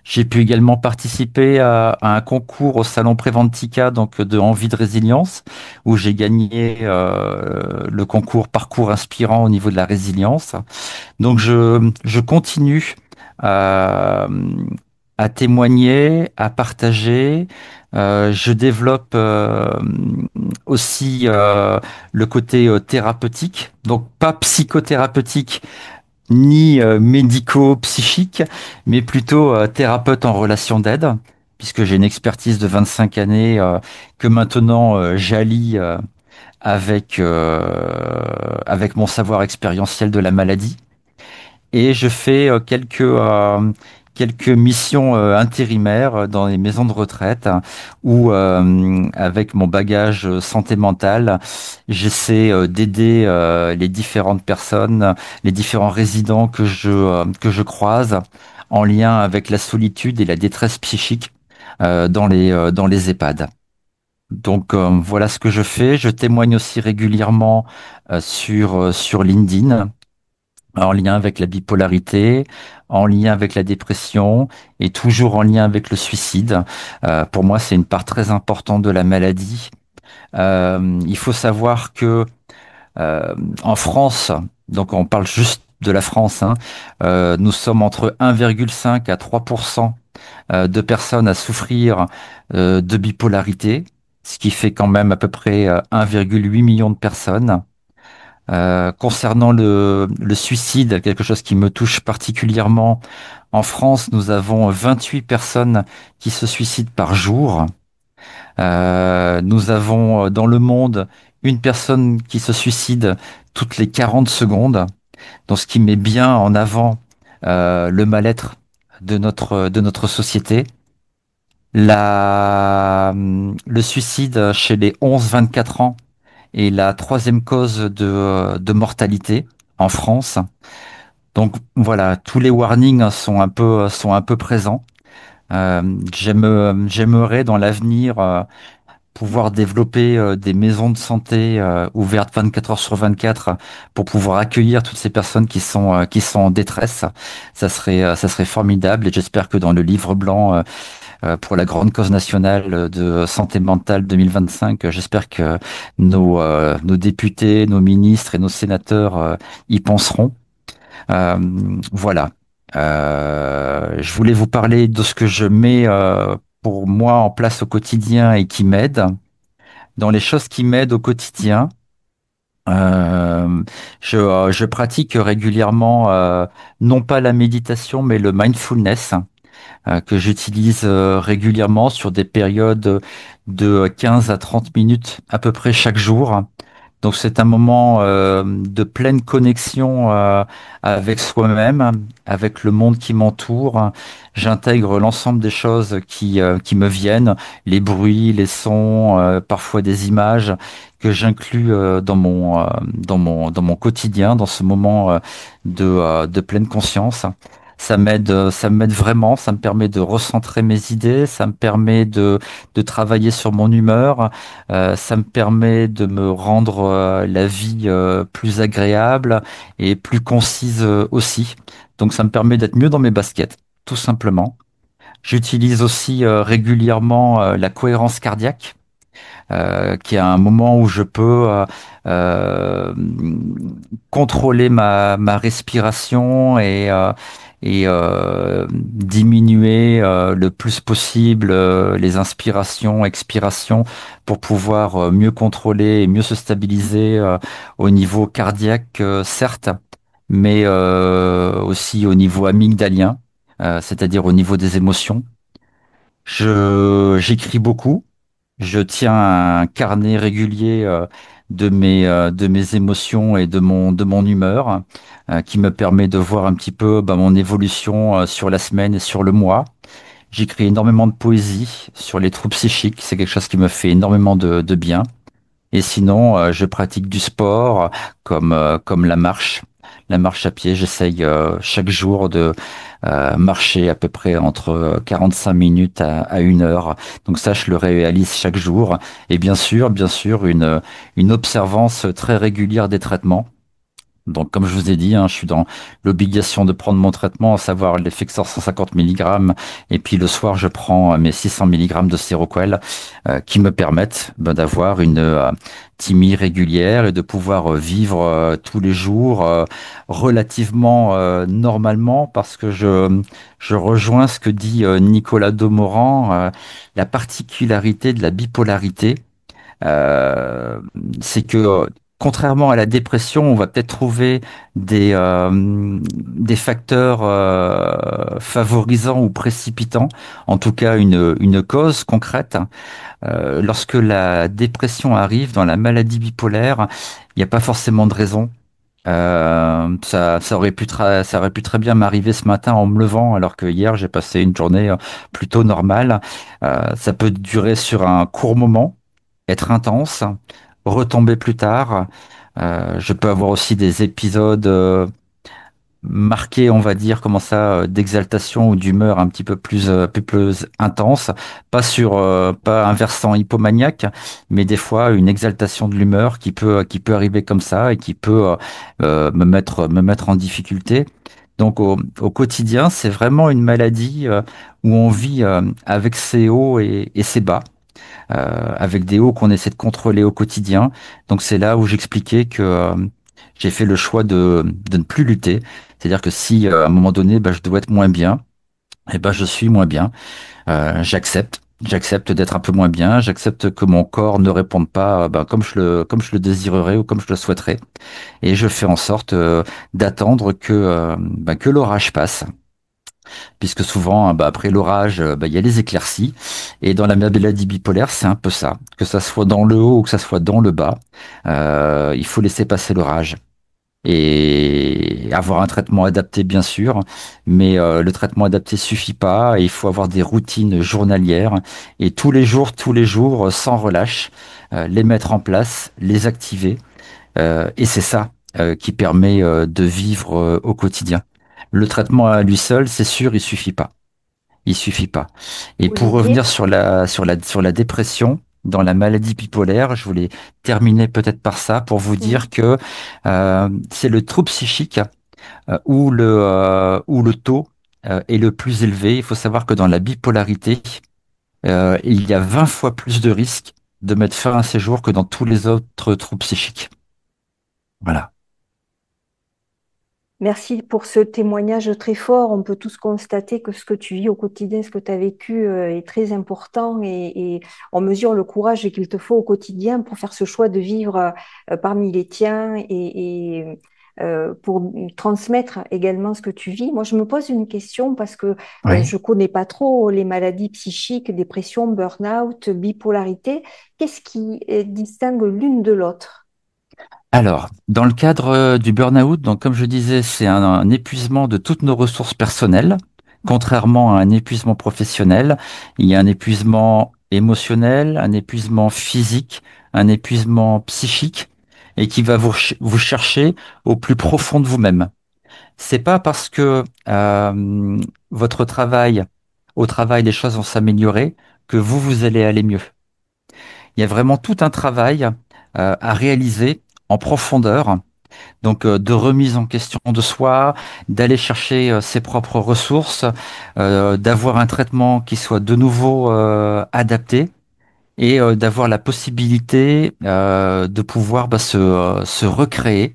J'ai pu également participer à un concours au Salon Préventica, donc de Envie de Résilience, où j'ai gagné le concours Parcours inspirant au niveau de la résilience. Donc je continue à, à témoigner, à partager. Je développe aussi le côté thérapeutique, donc pas psychothérapeutique ni médico-psychique, mais plutôt thérapeute en relation d'aide, puisque j'ai une expertise de 25 années que maintenant j'allie avec mon savoir expérientiel de la maladie. Et je fais quelques missions intérimaires dans les maisons de retraite où, avec mon bagage santé mentale, j'essaie d'aider les différentes personnes, les différents résidents que je croise en lien avec la solitude et la détresse psychique dans les EHPAD. Donc voilà ce que je fais. Je témoigne aussi régulièrement sur LinkedIn en lien avec la bipolarité, en lien avec la dépression et toujours en lien avec le suicide. Pour moi, c'est une part très importante de la maladie. Il faut savoir que euh, en France, donc on parle juste de la France, hein, nous sommes entre 1,5 à 3% de personnes à souffrir de bipolarité, ce qui fait quand même à peu près 1,8 million de personnes. Concernant le suicide, quelque chose qui me touche particulièrement, en France, nous avons 28 personnes qui se suicident par jour. Nous avons dans le monde une personne qui se suicide toutes les 40 secondes, donc ce qui met bien en avant le mal-être de notre société. Le suicide chez les 11-24 ans est la troisième cause de mortalité en France. Donc voilà, tous les warnings sont un peu présents. J'aimerais dans l'avenir pouvoir développer des maisons de santé ouvertes 24 heures sur 24 pour pouvoir accueillir toutes ces personnes qui sont en détresse. Ça serait formidable et j'espère que dans le livre blanc pour la grande cause nationale de santé mentale 2025. J'espère que nos députés, nos ministres et nos sénateurs y penseront. Euh, voilà. Je voulais vous parler de ce que je mets pour moi en place au quotidien et qui m'aide. Dans les choses qui m'aident au quotidien, je pratique régulièrement non pas la méditation, mais le mindfulness que j'utilise régulièrement sur des périodes de 15 à 30 minutes à peu près chaque jour. Donc c'est un moment de pleine connexion avec soi-même, avec le monde qui m'entoure. J'intègre l'ensemble des choses qui me viennent, les bruits, les sons, parfois des images que j'inclus dans mon quotidien, dans ce moment de pleine conscience. Ça m'aide vraiment, ça me permet de recentrer mes idées, ça me permet de travailler sur mon humeur, ça me permet de me rendre la vie plus agréable et plus concise aussi. Donc ça me permet d'être mieux dans mes baskets, tout simplement. J'utilise aussi régulièrement la cohérence cardiaque. qui est un moment où je peux euh, contrôler ma respiration et diminuer le plus possible les inspirations, expirations pour pouvoir mieux contrôler et mieux se stabiliser au niveau cardiaque, certes, mais aussi au niveau amygdalien, c'est-à-dire au niveau des émotions. J'écris beaucoup. Je tiens un carnet régulier de mes émotions et de mon humeur qui me permet de voir un petit peu bah, mon évolution sur la semaine et sur le mois. J'écris énormément de poésie sur les troubles psychiques. C'est quelque chose qui me fait énormément de bien. Et sinon, je pratique du sport comme la marche. La marche à pied, j'essaye chaque jour de marcher à peu près entre 45 minutes à 1 heure. Donc ça, je le réalise chaque jour. Et bien sûr, une observance très régulière des traitements. Donc, comme je vous ai dit, hein, je suis dans l'obligation de prendre mon traitement, à savoir l'Effexor 150 mg. Et puis le soir, je prends mes 600 mg de Seroquel qui me permettent ben, d'avoir une thymie régulière et de pouvoir vivre tous les jours relativement normalement parce que je rejoins ce que dit Nicolas Domoran, la particularité de la bipolarité euh, c'est que contrairement à la dépression, on va peut-être trouver des facteurs favorisants ou précipitants, en tout cas une cause concrète. Lorsque la dépression arrive dans la maladie bipolaire, il n'y a pas forcément de raison. Ça aurait pu très bien m'arriver ce matin en me levant, alors que hier j'ai passé une journée plutôt normale. Ça peut durer sur un court moment, être intense, retomber plus tard. Je peux avoir aussi des épisodes marqués, on va dire, comment ça, d'exaltation ou d'humeur un peu plus intense. Pas un versant hypomaniaque, mais des fois une exaltation de l'humeur qui peut arriver comme ça et qui peut me mettre en difficulté. Donc au quotidien, c'est vraiment une maladie où on vit avec ses hauts et ses bas avec des hauts qu'on essaie de contrôler au quotidien. Donc c'est là où j'expliquais que j'ai fait le choix de ne plus lutter. C'est-à-dire que si à un moment donné, bah, je dois être moins bien, et ben je suis moins bien. J'accepte. J'accepte d'être un peu moins bien. J'accepte que mon corps ne réponde pas ben, comme je le désirerais ou comme je le souhaiterais. Et je fais en sorte d'attendre que l'orage passe puisque souvent, bah, après l'orage, bah, il y a les éclaircies. Et dans la maladie bipolaire, c'est un peu ça. Que ça soit dans le haut ou que ça soit dans le bas, il faut laisser passer l'orage. Et avoir un traitement adapté, bien sûr, mais le traitement adapté suffit pas. Et il faut avoir des routines journalières et tous les jours, sans relâche, les mettre en place, les activer. Et c'est ça qui permet de vivre au quotidien. Le traitement à lui seul, c'est sûr, il suffit pas. Il suffit pas. Et pour revenir Olivier, sur la dépression, dans la maladie bipolaire, je voulais terminer peut-être par ça pour vous dire oui. que c'est le trouble psychique où le taux est le plus élevé. Il faut savoir que dans la bipolarité, il y a 20 fois plus de risques de mettre fin à ses jours que dans tous les autres troubles psychiques. Voilà. Merci pour ce témoignage très fort. On peut tous constater que ce que tu vis au quotidien, ce que tu as vécu est très important et on mesure le courage qu'il te faut au quotidien pour faire ce choix de vivre parmi les tiens et pour transmettre également ce que tu vis. Moi, je me pose une question parce que Oui. je connais pas trop les maladies psychiques, dépression, burn-out, bipolarité. Qu'est-ce qui distingue l'une de l'autre? Alors, dans le cadre du burn-out, donc comme je disais, c'est un épuisement de toutes nos ressources personnelles. Contrairement à un épuisement professionnel, il y a un épuisement émotionnel, un épuisement physique, un épuisement psychique, et qui va vous chercher au plus profond de vous-même. C'est pas parce que votre travail, au travail, les choses vont s'améliorer que vous allez aller mieux. Il y a vraiment tout un travail à réaliser en profondeur, donc de remise en question de soi, d'aller chercher ses propres ressources, d'avoir un traitement qui soit de nouveau adapté. et d'avoir la possibilité de pouvoir se recréer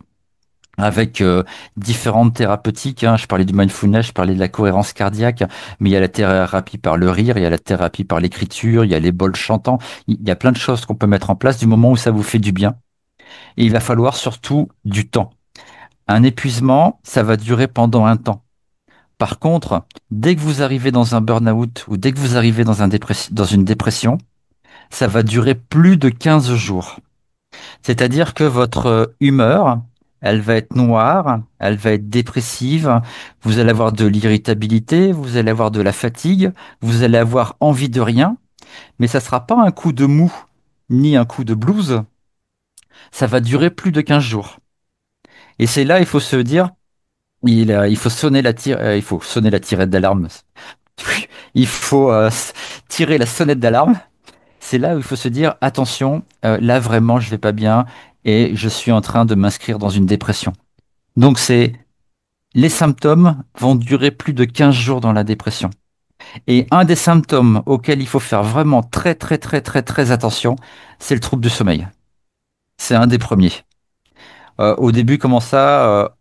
avec différentes thérapeutiques, hein. Je parlais du mindfulness, je parlais de la cohérence cardiaque, mais il y a la thérapie par le rire, il y a la thérapie par l'écriture, il y a les bols chantants. Il y a plein de choses qu'on peut mettre en place du moment où ça vous fait du bien. Et il va falloir surtout du temps. Un épuisement, ça va durer pendant un temps. Par contre, dès que vous arrivez dans un burn-out ou dès que vous arrivez dans une dépression, ça va durer plus de 15 jours. C'est-à-dire que votre humeur, elle va être noire, elle va être dépressive, vous allez avoir de l'irritabilité, vous allez avoir de la fatigue, vous allez avoir envie de rien, mais ça ne sera pas un coup de mou ni un coup de blues, ça va durer plus de 15 jours. Et c'est là, il faut se dire, il faut sonner il faut sonner la tirette d'alarme. Il faut tirer la sonnette d'alarme. C'est là où il faut se dire, attention, là vraiment, je vais pas bien et je suis en train de m'inscrire dans une dépression. Donc les symptômes vont durer plus de 15 jours dans la dépression. Et un des symptômes auxquels il faut faire vraiment très très très très très attention, c'est le trouble du sommeil. C'est un des premiers. Au début, comment ça,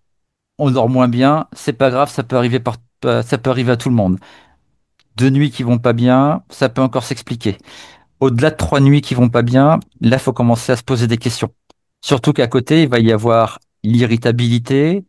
on dort moins bien, c'est pas grave, ça peut arriver à tout le monde. 2 nuits qui vont pas bien, ça peut encore s'expliquer. Au-delà de 3 nuits qui vont pas bien, là, faut commencer à se poser des questions. Surtout qu'à côté, il va y avoir l'irritabilité,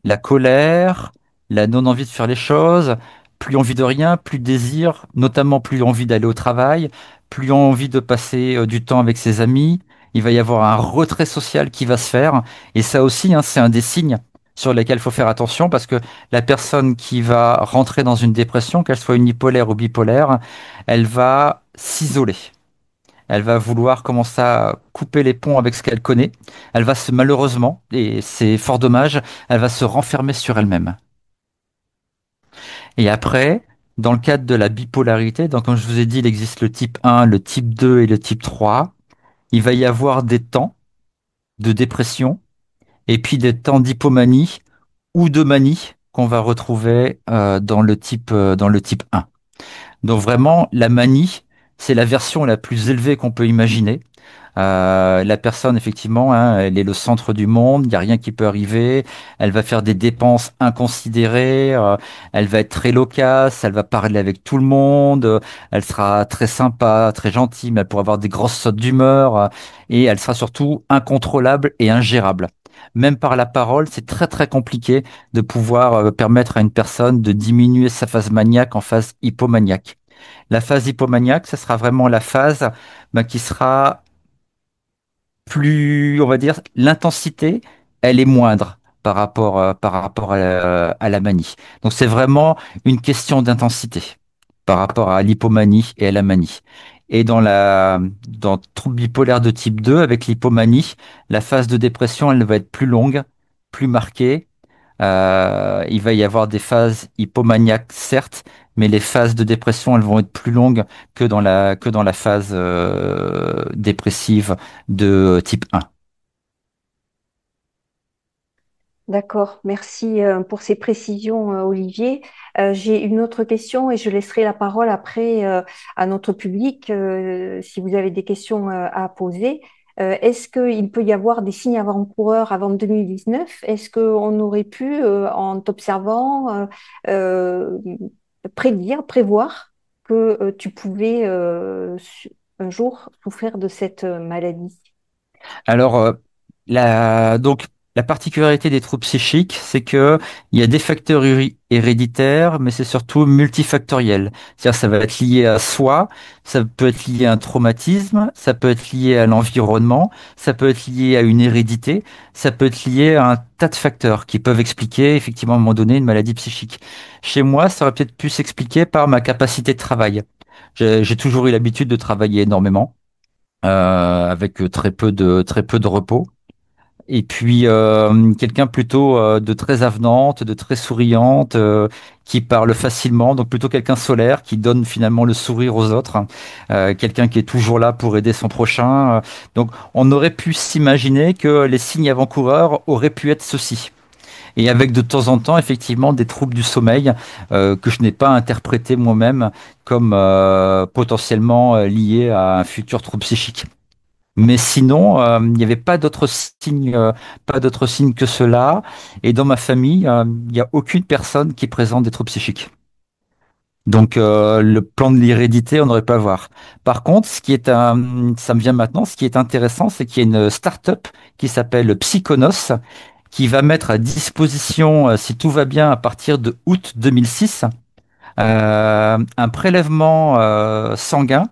la colère, la non-envie de faire les choses, plus envie de rien, plus de désir, notamment plus envie d'aller au travail, plus envie de passer du temps avec ses amis. Il va y avoir un retrait social qui va se faire. Et ça aussi, hein, c'est un des signes sur lesquels il faut faire attention parce que la personne qui va rentrer dans une dépression, qu'elle soit unipolaire ou bipolaire, elle va s'isoler. Elle va vouloir commencer à couper les ponts avec ce qu'elle connaît. Elle va malheureusement, et c'est fort dommage, elle va se renfermer sur elle-même. Et après, dans le cadre de la bipolarité, donc comme je vous ai dit, il existe le type 1, le type 2 et le type 3. Il va y avoir des temps de dépression et puis des temps d'hypomanie ou de manie qu'on va retrouver dans le type 1. Donc vraiment, la manie, c'est la version la plus élevée qu'on peut imaginer. La personne, effectivement, hein, elle est le centre du monde, il n'y a rien qui peut arriver. Elle va faire des dépenses inconsidérées, elle va être très loquace, elle va parler avec tout le monde, elle sera très sympa, très gentille, mais elle pourra avoir des grosses sautes d'humeur, et elle sera surtout incontrôlable et ingérable. Même par la parole, c'est très très compliqué de pouvoir permettre à une personne de diminuer sa phase maniaque en phase hypomaniaque. La phase hypomaniaque, ça sera vraiment la phase qui sera plus, on va dire, l'intensité, elle est moindre par rapport à la manie. Donc c'est vraiment une question d'intensité par rapport à l'hypomanie et à la manie. Et dans le trouble bipolaire de type 2, avec l'hypomanie, la phase de dépression, elle va être plus longue, plus marquée. Il va y avoir des phases hypomaniaques, certes, mais les phases de dépression, elles vont être plus longues que dans la phase dépressive de type 1. D'accord, merci pour ces précisions, Olivier. J'ai une autre question et je laisserai la parole après à notre public si vous avez des questions à poser. Est-ce qu'il peut y avoir des signes avant-coureurs avant 2019? Est-ce qu'on aurait pu, en t'observant, euh, prévoir que tu pouvais un jour souffrir de cette maladie? Alors, donc, la particularité des troubles psychiques, c'est que il y a des facteurs héréditaires, mais c'est surtout multifactoriel. C'est-à-dire, ça va être lié à soi, ça peut être lié à un traumatisme, ça peut être lié à l'environnement, ça peut être lié à une hérédité, ça peut être lié à un tas de facteurs qui peuvent expliquer, effectivement, à un moment donné, une maladie psychique. Chez moi, ça aurait peut-être pu s'expliquer par ma capacité de travail. J'ai toujours eu l'habitude de travailler énormément avec très peu de repos. Et puis quelqu'un plutôt de très avenante, de très souriante, qui parle facilement, donc plutôt quelqu'un solaire qui donne finalement le sourire aux autres, quelqu'un qui est toujours là pour aider son prochain. Donc on aurait pu s'imaginer que les signes avant-coureurs auraient pu être ceci. et avec de temps en temps effectivement des troubles du sommeil que je n'ai pas interprété moi-même comme potentiellement liés à un futur trouble psychique. Mais sinon, il n'y avait pas d'autres signes que cela. Et dans ma famille, il n'y a aucune personne qui présente des troubles psychiques. Donc, le plan de l'hérédité, on n'aurait pas à voir. Par contre, ça me vient maintenant, ce qui est intéressant, c'est qu'il y a une start-up qui s'appelle Psychonos, qui va mettre à disposition, si tout va bien, à partir de août 2006, un prélèvement sanguin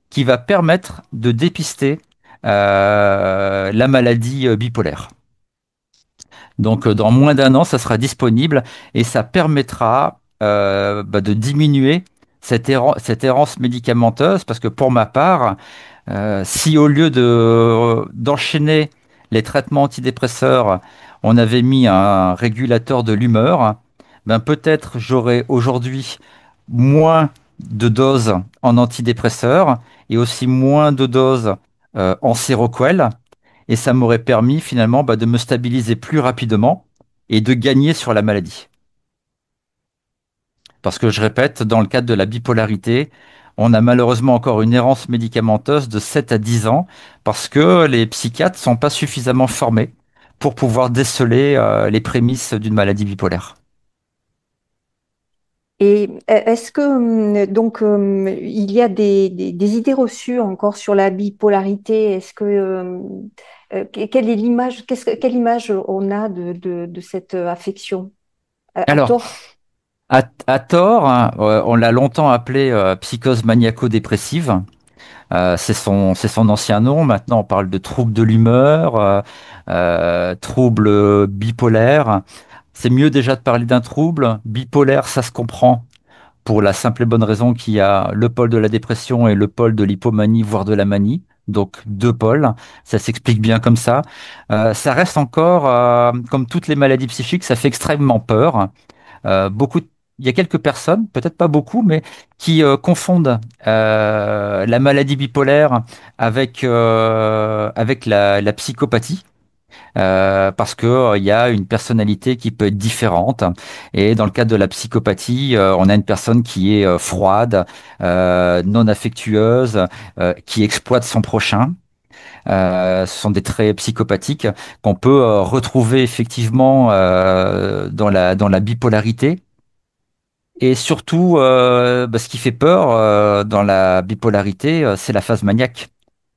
qui va permettre de dépister la maladie bipolaire. Donc, dans moins d'un an, ça sera disponible et ça permettra de diminuer cette errance médicamenteuse parce que pour ma part, si au lieu d'enchaîner les traitements antidépresseurs, on avait mis un régulateur de l'humeur, ben peut-être j'aurais aujourd'hui moins de doses en antidépresseurs et aussi moins de doses en Seroquel. Et ça m'aurait permis finalement de me stabiliser plus rapidement et de gagner sur la maladie. Parce que je répète, dans le cadre de la bipolarité, on a malheureusement encore une errance médicamenteuse de 7 à 10 ans parce que les psychiatres ne sont pas suffisamment formés pour pouvoir déceler les prémices d'une maladie bipolaire. Et est-ce que donc il y a des idées reçues encore sur la bipolarité? Est-ce que quelle est l'image, quelle image on a de cette affection à Alors, tort? à tort, hein, on l'a longtemps appelée psychose maniaco-dépressive. C'est son ancien nom. Maintenant, on parle de trouble de l'humeur, trouble bipolaire. C'est mieux déjà de parler d'un trouble. Bipolaire, ça se comprend pour la simple et bonne raison qu'il y a le pôle de la dépression et le pôle de l'hypomanie, voire de la manie. Donc deux pôles, ça s'explique bien comme ça. Ça reste encore, comme toutes les maladies psychiques, ça fait extrêmement peur. Beaucoup, il y a quelques personnes, peut-être pas beaucoup, mais qui confondent la maladie bipolaire avec la psychopathie. Parce que il y a une personnalité qui peut être différente. Et dans le cadre de la psychopathie, on a une personne qui est froide, non affectueuse, qui exploite son prochain. Ce sont des traits psychopathiques qu'on peut retrouver effectivement dans la bipolarité. Et surtout, ce qui fait peur dans la bipolarité, c'est la phase maniaque.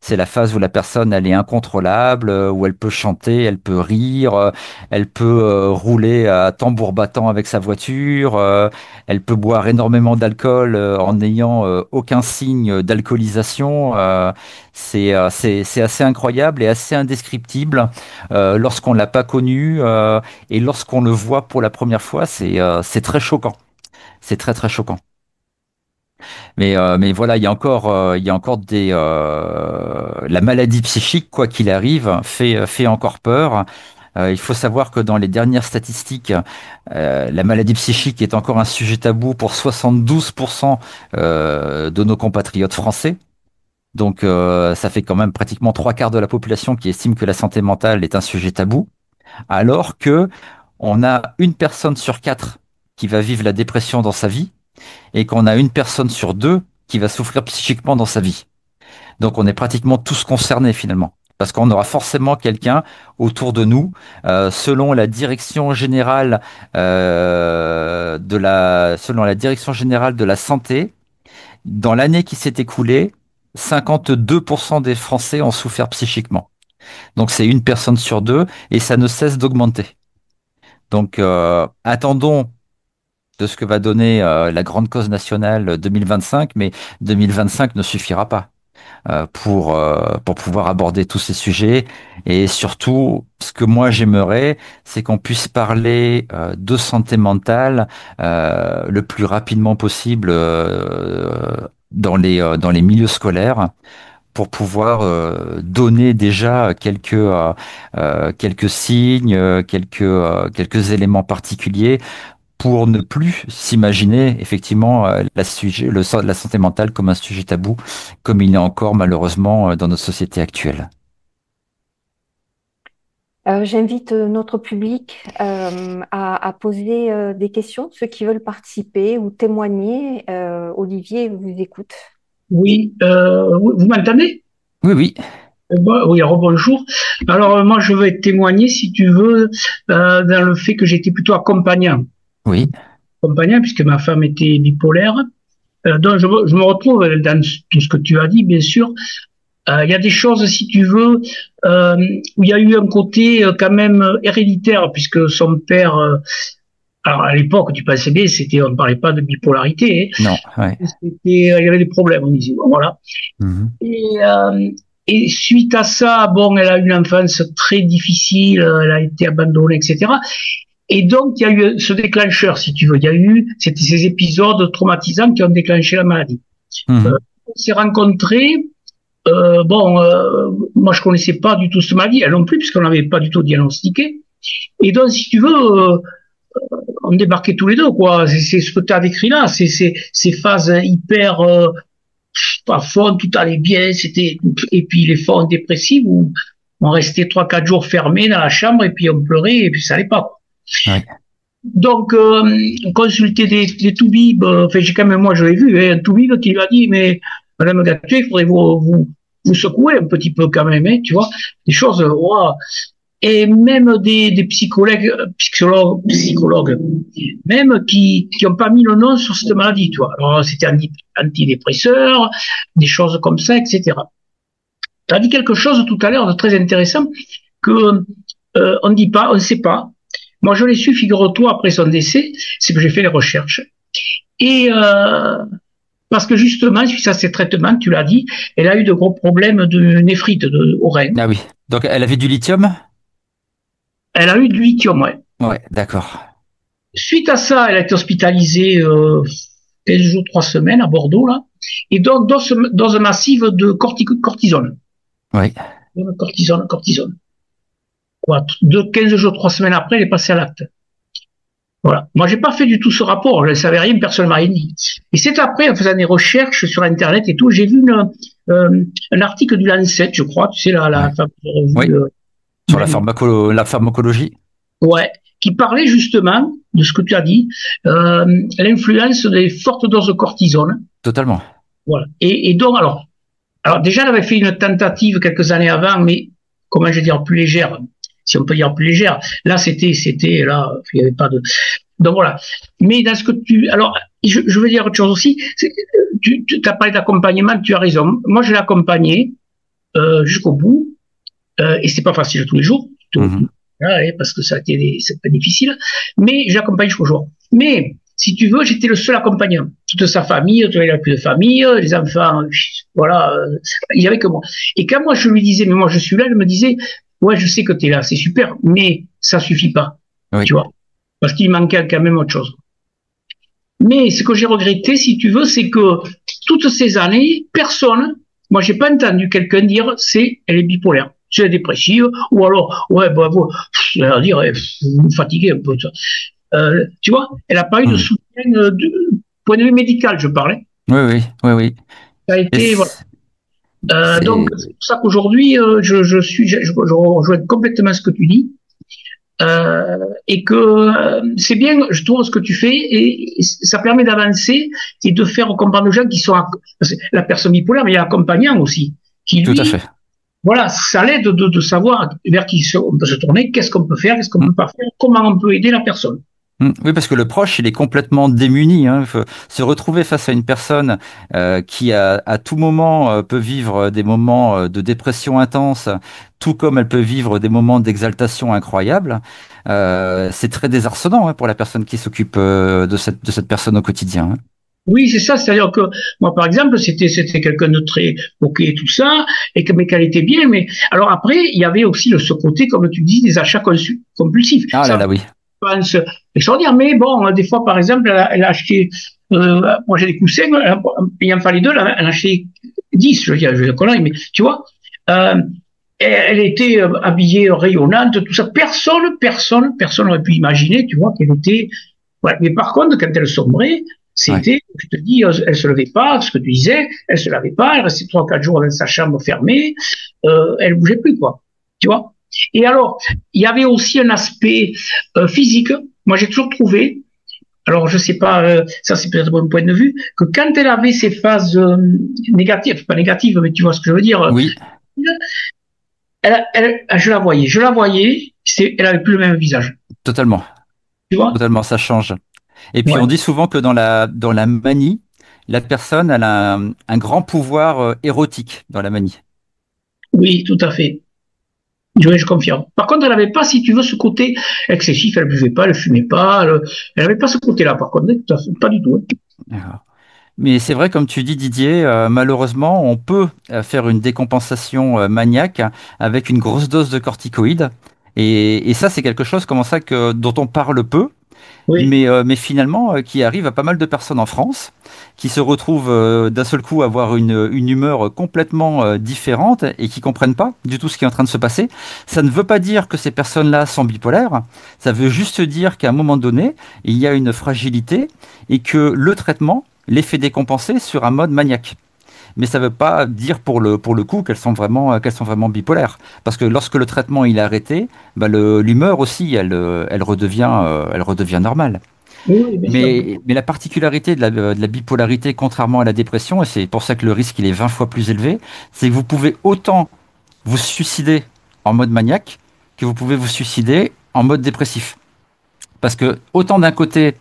C'est la phase où la personne, elle est incontrôlable, où elle peut chanter, elle peut rire, elle peut rouler à tambour battant avec sa voiture, elle peut boire énormément d'alcool en n'ayant aucun signe d'alcoolisation. C'est assez incroyable et assez indescriptible lorsqu'on l'a pas connu et lorsqu'on le voit pour la première fois, c'est très choquant. C'est très très choquant. Mais voilà, il y a encore la maladie psychique, quoi qu'il arrive, fait encore peur. Il faut savoir que dans les dernières statistiques, la maladie psychique est encore un sujet tabou pour 72% de nos compatriotes français. Donc ça fait quand même pratiquement trois quarts de la population qui estime que la santé mentale est un sujet tabou, alors que on a une personne sur quatre qui va vivre la dépression dans sa vie et qu'on a une personne sur deux qui va souffrir psychiquement dans sa vie. Donc on est pratiquement tous concernés finalement. Parce qu'on aura forcément quelqu'un autour de nous, selon la direction générale selon la direction générale de la santé. Dans l'année qui s'est écoulée, 52% des Français ont souffert psychiquement. Donc c'est une personne sur deux et ça ne cesse d'augmenter. Donc attendons de ce que va donner la grande cause nationale 2025, mais 2025 ne suffira pas pour pouvoir aborder tous ces sujets. Et surtout, ce que moi j'aimerais, c'est qu'on puisse parler de santé mentale le plus rapidement possible dans les milieux scolaires pour pouvoir donner déjà quelques signes, quelques éléments particuliers pour ne plus s'imaginer effectivement la santé mentale comme un sujet tabou, comme il est encore malheureusement dans notre société actuelle. J'invite notre public à poser des questions, ceux qui veulent participer ou témoigner. Olivier vous écoute. Oui, vous m'entendez? Oui, oui, Oui, rebonjour. Alors, moi, je vais témoigner, si tu veux, dans le fait que j'étais plutôt accompagnant. oui. Accompagnant, puisque ma femme était bipolaire. Donc, je me retrouve dans tout ce que tu as dit, bien sûr. Il y a des choses, si tu veux, où il y a eu un côté quand même héréditaire, puisque son père, alors à l'époque, tu pensais bien, on ne parlait pas de bipolarité, Non, ouais. hein. Il y avait des problèmes, on disait, bon, voilà. Mhm. Et, et suite à ça, bon, elle a eu une enfance très difficile, elle a été abandonnée, etc. Et donc, il y a eu ce déclencheur, si tu veux. Il y a eu ces épisodes traumatisants qui ont déclenché la maladie. Mhm. On s'est rencontrés. Moi, je connaissais pas du tout cette maladie, elle non plus, puisqu'on n'avait pas du tout diagnostiqué. Et donc, si tu veux, on débarquait tous les deux, quoi. C'est ce que tu as décrit là, ces phases hyper à fond, tout allait bien, et puis les phases dépressives où on restait 3, 4 jours fermés dans la chambre et puis on pleurait et puis ça allait pas. Ouais. Donc, consulter des toubibs, enfin, j'ai quand même, moi, je l'ai vu, hein, un toubib qui lui a dit, mais Madame Gatuet, il faudrait vous secouer un petit peu quand même, hein, tu vois, des choses, wow. Et même des psychologues, même qui ont pas mis le nom sur cette maladie, tu vois. Alors, c'était antidépresseur, des choses comme ça, etc. Tu as dit quelque chose tout à l'heure de très intéressant que on ne dit pas, on ne sait pas. Moi, je l'ai su, figure-toi, après son décès, c'est que j'ai fait les recherches. Et parce que justement, suite à ces traitements, tu l'as dit, elle a eu de gros problèmes de néphrite au rein. Ah oui. Donc, elle avait du lithium? Elle a eu du lithium, ouais. Ouais, d'accord. Suite à ça, elle a été hospitalisée 15 jours, 3 semaines à Bordeaux, là. Et donc, dans un massif de cortisone. Oui. Cortisone. Voilà. 15 jours, 3 semaines après, elle est passée à l'acte. Voilà. Moi, j'ai pas fait du tout ce rapport. Je ne savais rien, personne m'a rien dit. Et c'est après, en faisant des recherches sur Internet et tout, j'ai vu un article du Lancet, je crois, tu sais, la Ouais. fameuse revue Oui. Sur humaine. la pharmacologie? Ouais. Qui parlait justement de ce que tu as dit, l'influence des fortes doses de cortisone. Totalement. Voilà. Et donc, alors déjà, elle avait fait une tentative quelques années avant, mais comment je vais dire, plus légère, si on peut dire plus légère. Là, là, il n'y avait pas de. Donc voilà. Mais dans ce que alors, je veux dire autre chose aussi. Tu as parlé d'accompagnement, tu as raison. Moi, je l'ai accompagné jusqu'au bout, et c'est pas facile tous les jours, Mhm. parce que c'est pas difficile. Mais je l'accompagne jusqu'au jour. Mais si tu veux, j'étais le seul accompagnant. Toute sa famille, il n'avait plus de famille, les enfants, voilà, il y avait que moi. Et quand moi je lui disais, mais moi je suis là, elle me disait, ouais, je sais que tu es là, c'est super, mais ça suffit pas, Oui. tu vois, parce qu'il manquait quand même autre chose. Mais ce que j'ai regretté, si tu veux, c'est que toutes ces années, personne, moi j'ai pas entendu quelqu'un dire, elle est bipolaire, c'est dépressive, ou alors, ouais, bah, dire, vous me fatiguez un peu, ça. Tu vois, elle n'a pas eu de Mhm. soutien du point de vue médical, je parlais. Oui, oui, oui, oui. Ça a Et été, voilà. Donc, c'est, c'est pour ça qu'aujourd'hui, je rejoins complètement ce que tu dis. Et que c'est bien, je trouve, ce que tu fais, et ça permet d'avancer et de faire comprendre aux gens qui sont la personne bipolaire, mais il y a l'accompagnant aussi, qui tout à lui, fait. voilà, ça l'aide de savoir vers qui on peut se tourner, qu'est-ce qu'on peut faire, qu'est-ce qu'on peut pas faire, comment on peut aider la personne. Oui, parce que le proche, il est complètement démuni, hein. Se retrouver face à une personne qui, à tout moment, peut vivre des moments de dépression intense, tout comme elle peut vivre des moments d'exaltation incroyable, c'est très désarçonnant, hein, pour la personne qui s'occupe de cette personne au quotidien, hein. Oui, c'est ça. C'est-à-dire que moi, par exemple, c'était quelqu'un de très ok et tout ça, mais qu'elle était bien. Mais alors après, il y avait aussi ce côté, comme tu dis, des achats compulsifs. Ah là Ça, là, oui. je pense extraordinaire. Mais bon, des fois, par exemple, elle a acheté. Moi, j'ai des coussins. Il en fallait deux. Elle a acheté 10. Je veux dire, je vais connerie, mais tu vois. Euh, elle était habillée rayonnante, tout ça. Personne n'aurait pu imaginer, tu vois, qu'elle était. Ouais. Mais par contre, quand elle sombrait, Ouais. c'était, je te dis, elle se levait pas, ce que tu disais, elle se lavait pas, elle restait 3, 4 jours dans sa chambre fermée, elle bougeait plus, quoi. Tu vois? Et alors, il y avait aussi un aspect physique. Moi, j'ai toujours trouvé, alors je sais pas, ça c'est peut-être mon point de vue, que quand elle avait ces phases négatives, pas négatives, mais tu vois ce que je veux dire, Oui, je la voyais, elle avait plus le même visage, totalement. tu vois? Totalement, ça change. Et puis Ouais. on dit souvent que dans la manie, la personne elle a un grand pouvoir érotique dans la manie. Oui, tout à fait. Oui, je confirme. Par contre, elle n'avait pas, si tu veux, ce côté excessif. Elle buvait pas, elle fumait pas. Elle n'avait pas ce côté-là, par contre. Tout à fait, pas du tout. Hein. D'accord. Mais c'est vrai, comme tu dis, Didier, malheureusement, on peut faire une décompensation maniaque avec une grosse dose de corticoïdes. Et ça, c'est quelque chose comme ça dont on parle peu, Oui, mais finalement qui arrive à pas mal de personnes en France, qui se retrouvent d'un seul coup avoir une humeur complètement différente et qui comprennent pas du tout ce qui est en train de se passer. Ça ne veut pas dire que ces personnes-là sont bipolaires, ça veut juste dire qu'à un moment donné, il y a une fragilité et que le traitement les fait décompenser sur un mode maniaque. Mais ça ne veut pas dire pour le coup qu'elles sont vraiment bipolaires. Parce que lorsque le traitement il est arrêté, bah l'humeur aussi, elle redevient normale. oui, oui, bien sûr. Mais la particularité de la bipolarité, contrairement à la dépression, et c'est pour ça que le risque il est 20 fois plus élevé, c'est que vous pouvez autant vous suicider en mode maniaque que vous pouvez vous suicider en mode dépressif. Parce que autant d'un côté,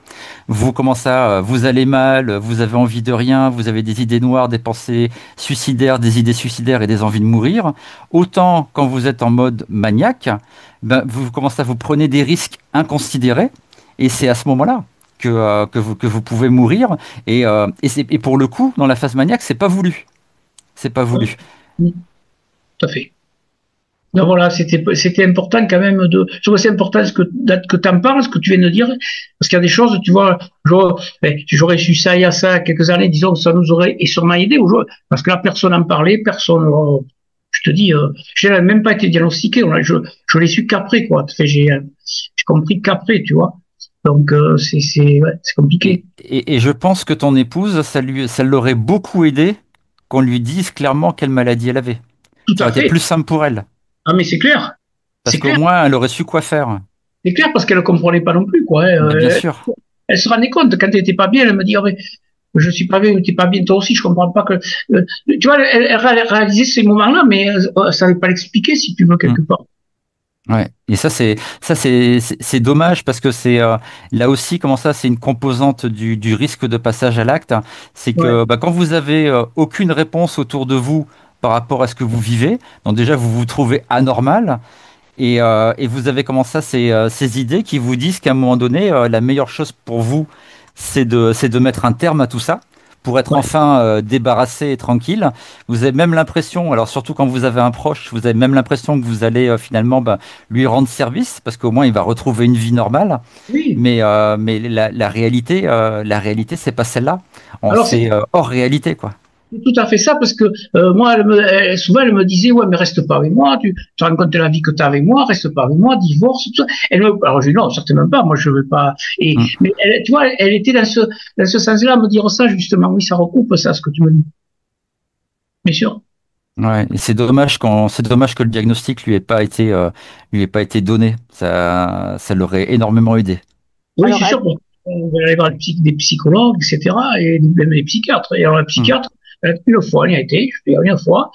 vous commencez à, vous allez mal, vous avez envie de rien, vous avez des idées noires, des pensées suicidaires, des idées suicidaires et des envies de mourir, autant quand vous êtes en mode maniaque, ben, vous commencez à vous prenez des risques inconsidérés et c'est à ce moment-là que vous pouvez mourir et pour le coup, dans la phase maniaque, c'est pas voulu. C'est pas Oui, voulu. oui, tout à fait. Donc voilà, c'était important quand même je trouve que c'est important que tu en parles, ce que tu viens de dire, parce qu'il y a des choses, tu vois, j'aurais su ça il y a ça quelques années, disons que ça nous aurait et sûrement aidé aujourd'hui, parce que là, personne n'en parlait, personne, je te dis, je n'ai même pas été diagnostiqué, je l'ai su qu'après, quoi. Enfin, j'ai compris qu'après, tu vois. Donc, ouais, c'est compliqué. Et je pense que ton épouse, ça l'aurait beaucoup aidé qu'on lui dise clairement quelle maladie elle avait. Tout Ça à aurait été fait. plus simple pour elle. Ah, mais c'est clair. Parce C'est qu'au clair. moins, elle aurait su quoi faire. C'est clair parce qu'elle ne comprenait pas non plus, quoi. Hein. Mais bien sûr. Elle se rendait compte quand elle était pas bien, elle me dit, oh, mais je suis pas bien, t'es pas bien toi aussi, je comprends pas que, tu vois, elle réalisait ces moments-là, mais elle savait pas l'expliquer, si tu veux, Mm. quelque part. Ouais. Et c'est dommage parce que c'est là aussi comment ça c'est une composante du risque de passage à l'acte. C'est Ouais. que bah, quand vous avez aucune réponse autour de vous par rapport à ce que vous vivez, donc déjà vous vous trouvez anormal. Et vous avez comment ça ces idées qui vous disent qu'à un moment donné, la meilleure chose pour vous, c'est de mettre un terme à tout ça, pour être Ouais. enfin débarrassé et tranquille. Vous avez même l'impression, alors surtout quand vous avez un proche, vous avez même l'impression que vous allez finalement bah, lui rendre service, parce qu'au moins il va retrouver une vie normale. Oui. Mais la réalité, c'est pas celle-là. Alors, C'est hors réalité, quoi. c'est tout à fait ça, parce que moi, souvent, elle me disait, ouais, mais reste pas avec moi, tu rends compte de la vie que tu as avec moi, reste pas avec moi, divorce, tout ça. Alors, je dis, non, certainement pas, moi, je veux pas. Mm. Mais tu vois, elle était dans ce sens-là, à me dire ça, justement, oui, ça recoupe ça, ce que tu me dis. Bien sûr. Ouais, et c'est dommage que le diagnostic lui ait pas été donné. Ça l'aurait énormément aidé. Oui, Alors, c'est sûr. Bon, on va aller voir des psychologues, etc., et même des psychiatres. Et alors, le Hmm. psychiatre, une fois, il y a été, je fais une fois,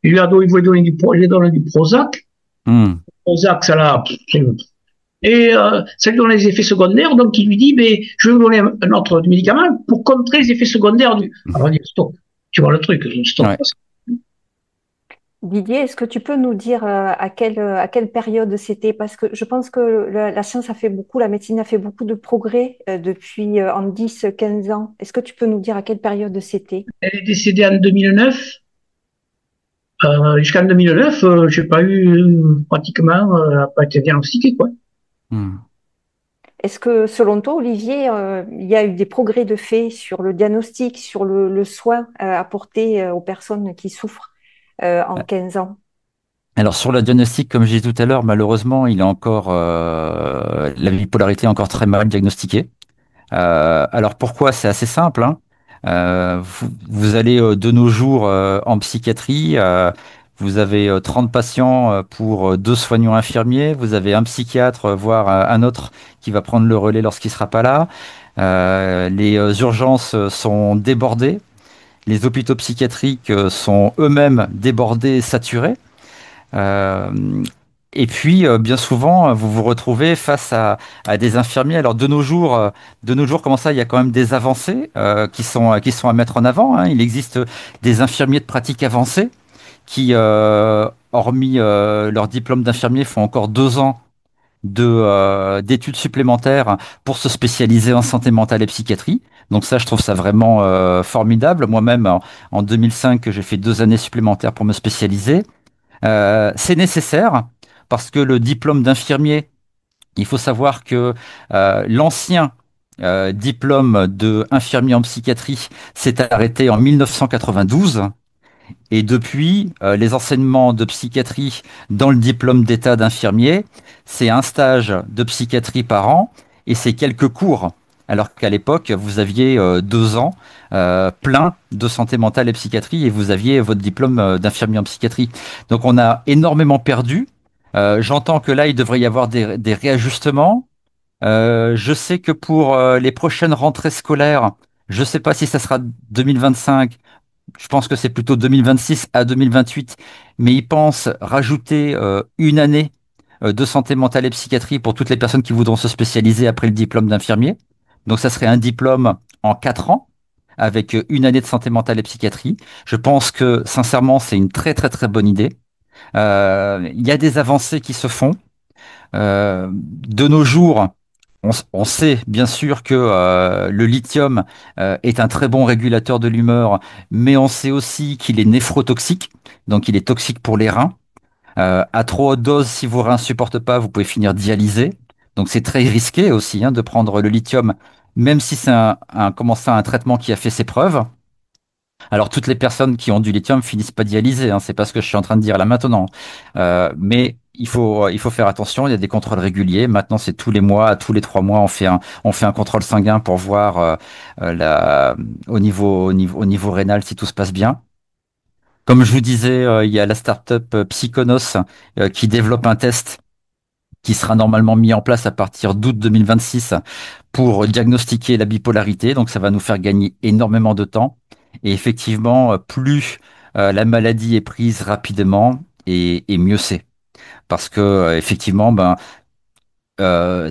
il voulait donner il lui a donné du Prozac. Hmm. Prozac, ça l'a, et ça lui donne les effets secondaires, donc il lui dit, mais je vais vous donner un autre médicament pour contrer les effets secondaires du. Alors, on dit, stop. Tu vois le truc, stop. Ouais. Didier, est-ce que tu peux nous dire à quelle période c'était? Parce que je pense que la science a fait beaucoup, la médecine a fait beaucoup de progrès depuis en 10, 15 ans. Est-ce que tu peux nous dire à quelle période c'était? Elle est décédée en 2009. Jusqu'en 2009, j'ai pas eu pratiquement, pas été diagnostiqué, quoi. Hmm. Est-ce que selon toi, Olivier, il y a eu des progrès de fait sur le diagnostic, sur le soin apporté aux personnes qui souffrent en 15 ans? Alors sur le diagnostic, comme j'ai dit tout à l'heure, malheureusement, la bipolarité est encore très mal diagnostiquée. Alors pourquoi? C'est assez simple, hein. Vous allez de nos jours en psychiatrie. vous avez 30 patients pour 2 soignants infirmiers, vous avez un psychiatre, voire un autre qui va prendre le relais lorsqu'il sera pas là. Les urgences sont débordées. Les hôpitaux psychiatriques sont eux-mêmes débordés et saturés. Euh, et puis, bien souvent, vous vous retrouvez face à des infirmiers. Alors, de nos jours, comment ça, il y a quand même des avancées qui sont à mettre en avant, hein. Il existe des infirmiers de pratique avancée qui, hormis leur diplôme d'infirmier, font encore 2 ans d'études supplémentaires pour se spécialiser en santé mentale et psychiatrie. Donc ça, je trouve ça vraiment formidable. Moi-même, en 2005, j'ai fait 2 années supplémentaires pour me spécialiser. C'est nécessaire parce que le diplôme d'infirmier, il faut savoir que l'ancien diplôme d'infirmier en psychiatrie s'est arrêté en 1992. Et depuis, les enseignements de psychiatrie dans le diplôme d'état d'infirmier, c'est un stage de psychiatrie par an et c'est quelques cours. Alors qu'à l'époque, vous aviez 2 ans plein de santé mentale et psychiatrie et vous aviez votre diplôme d'infirmier en psychiatrie. Donc on a énormément perdu. J'entends que là, il devrait y avoir des réajustements. Je sais que pour les prochaines rentrées scolaires, je ne sais pas si ça sera 2025, je pense que c'est plutôt 2026 à 2028, mais ils pensent rajouter 1 année de santé mentale et psychiatrie pour toutes les personnes qui voudront se spécialiser après le diplôme d'infirmier. Donc ça serait un diplôme en 4 ans avec 1 année de santé mentale et psychiatrie. Je pense que sincèrement, c'est une très très très bonne idée. Il y a des avancées qui se font. De nos jours, on sait bien sûr que le lithium est un très bon régulateur de l'humeur, mais on sait aussi qu'il est néphrotoxique, donc il est toxique pour les reins. À trop haute dose, si vos reins ne supportent pas, vous pouvez finir dialysé. Donc c'est très risqué aussi hein, de prendre le lithium, même si c'est comment ça, un traitement qui a fait ses preuves. Alors, toutes les personnes qui ont du lithium finissent pas dialysées, hein, c'est pas ce que je suis en train de dire là maintenant. Mais il faut faire attention, il y a des contrôles réguliers. Maintenant, c'est tous les mois, tous les 3 mois, on fait un contrôle sanguin pour voir au niveau rénal si tout se passe bien. Comme je vous disais, il y a la start-up Psychonos qui développe un test qui sera normalement mis en place à partir d'août 2026 pour diagnostiquer la bipolarité. Donc ça va nous faire gagner énormément de temps. Et effectivement, plus la maladie est prise rapidement et mieux c'est. Parce que effectivement, ben,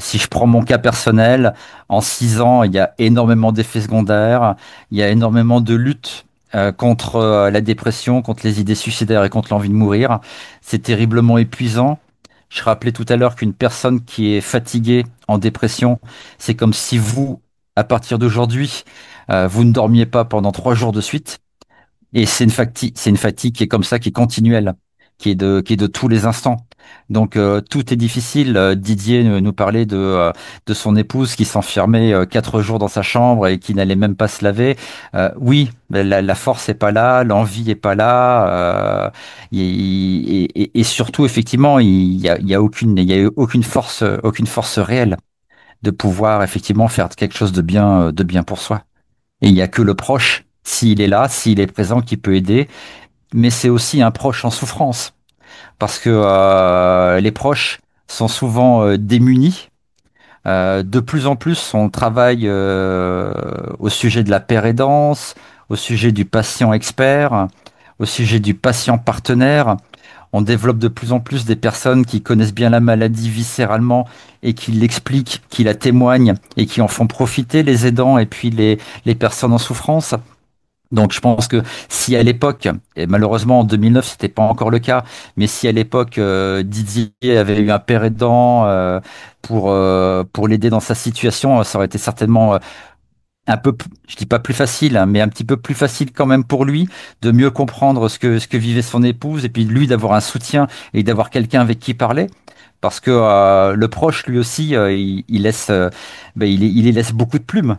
si je prends mon cas personnel, en 6 ans, il y a énormément d'effets secondaires, il y a énormément de luttes contre la dépression, contre les idées suicidaires et contre l'envie de mourir. C'est terriblement épuisant. Je rappelais tout à l'heure qu'une personne qui est fatiguée en dépression, c'est comme si vous, à partir d'aujourd'hui, vous ne dormiez pas pendant 3 jours de suite. Et c'est une fatigue qui est comme ça, qui est continuelle, qui est de tous les instants. Donc tout est difficile. Didier nous parlait de son épouse qui s'enfermait 4 jours dans sa chambre et qui n'allait même pas se laver. Oui, mais la force est pas là, l'envie est pas là, et surtout effectivement il y a eu aucune force réelle de pouvoir effectivement faire quelque chose de bien pour soi. Et il y a que le proche, s'il est là, s'il est présent, qui peut aider. Mais c'est aussi un proche en souffrance, parce que les proches sont souvent démunis. De plus en plus, on travaille au sujet de la paire aidance, au sujet du patient expert, au sujet du patient partenaire. On développe de plus en plus des personnes qui connaissent bien la maladie viscéralement et qui l'expliquent, qui la témoignent et qui en font profiter les aidants et puis les personnes en souffrance. Donc je pense que si à l'époque, et malheureusement en 2009 c'était pas encore le cas, mais si à l'époque Didier avait eu un père aidant pour l'aider dans sa situation, ça aurait été certainement un peu, je dis pas plus facile, hein, mais un petit peu plus facile quand même pour lui de mieux comprendre ce que vivait son épouse et puis lui d'avoir un soutien et d'avoir quelqu'un avec qui parler. Parce que le proche, lui aussi, il laisse, il y laisse beaucoup de plumes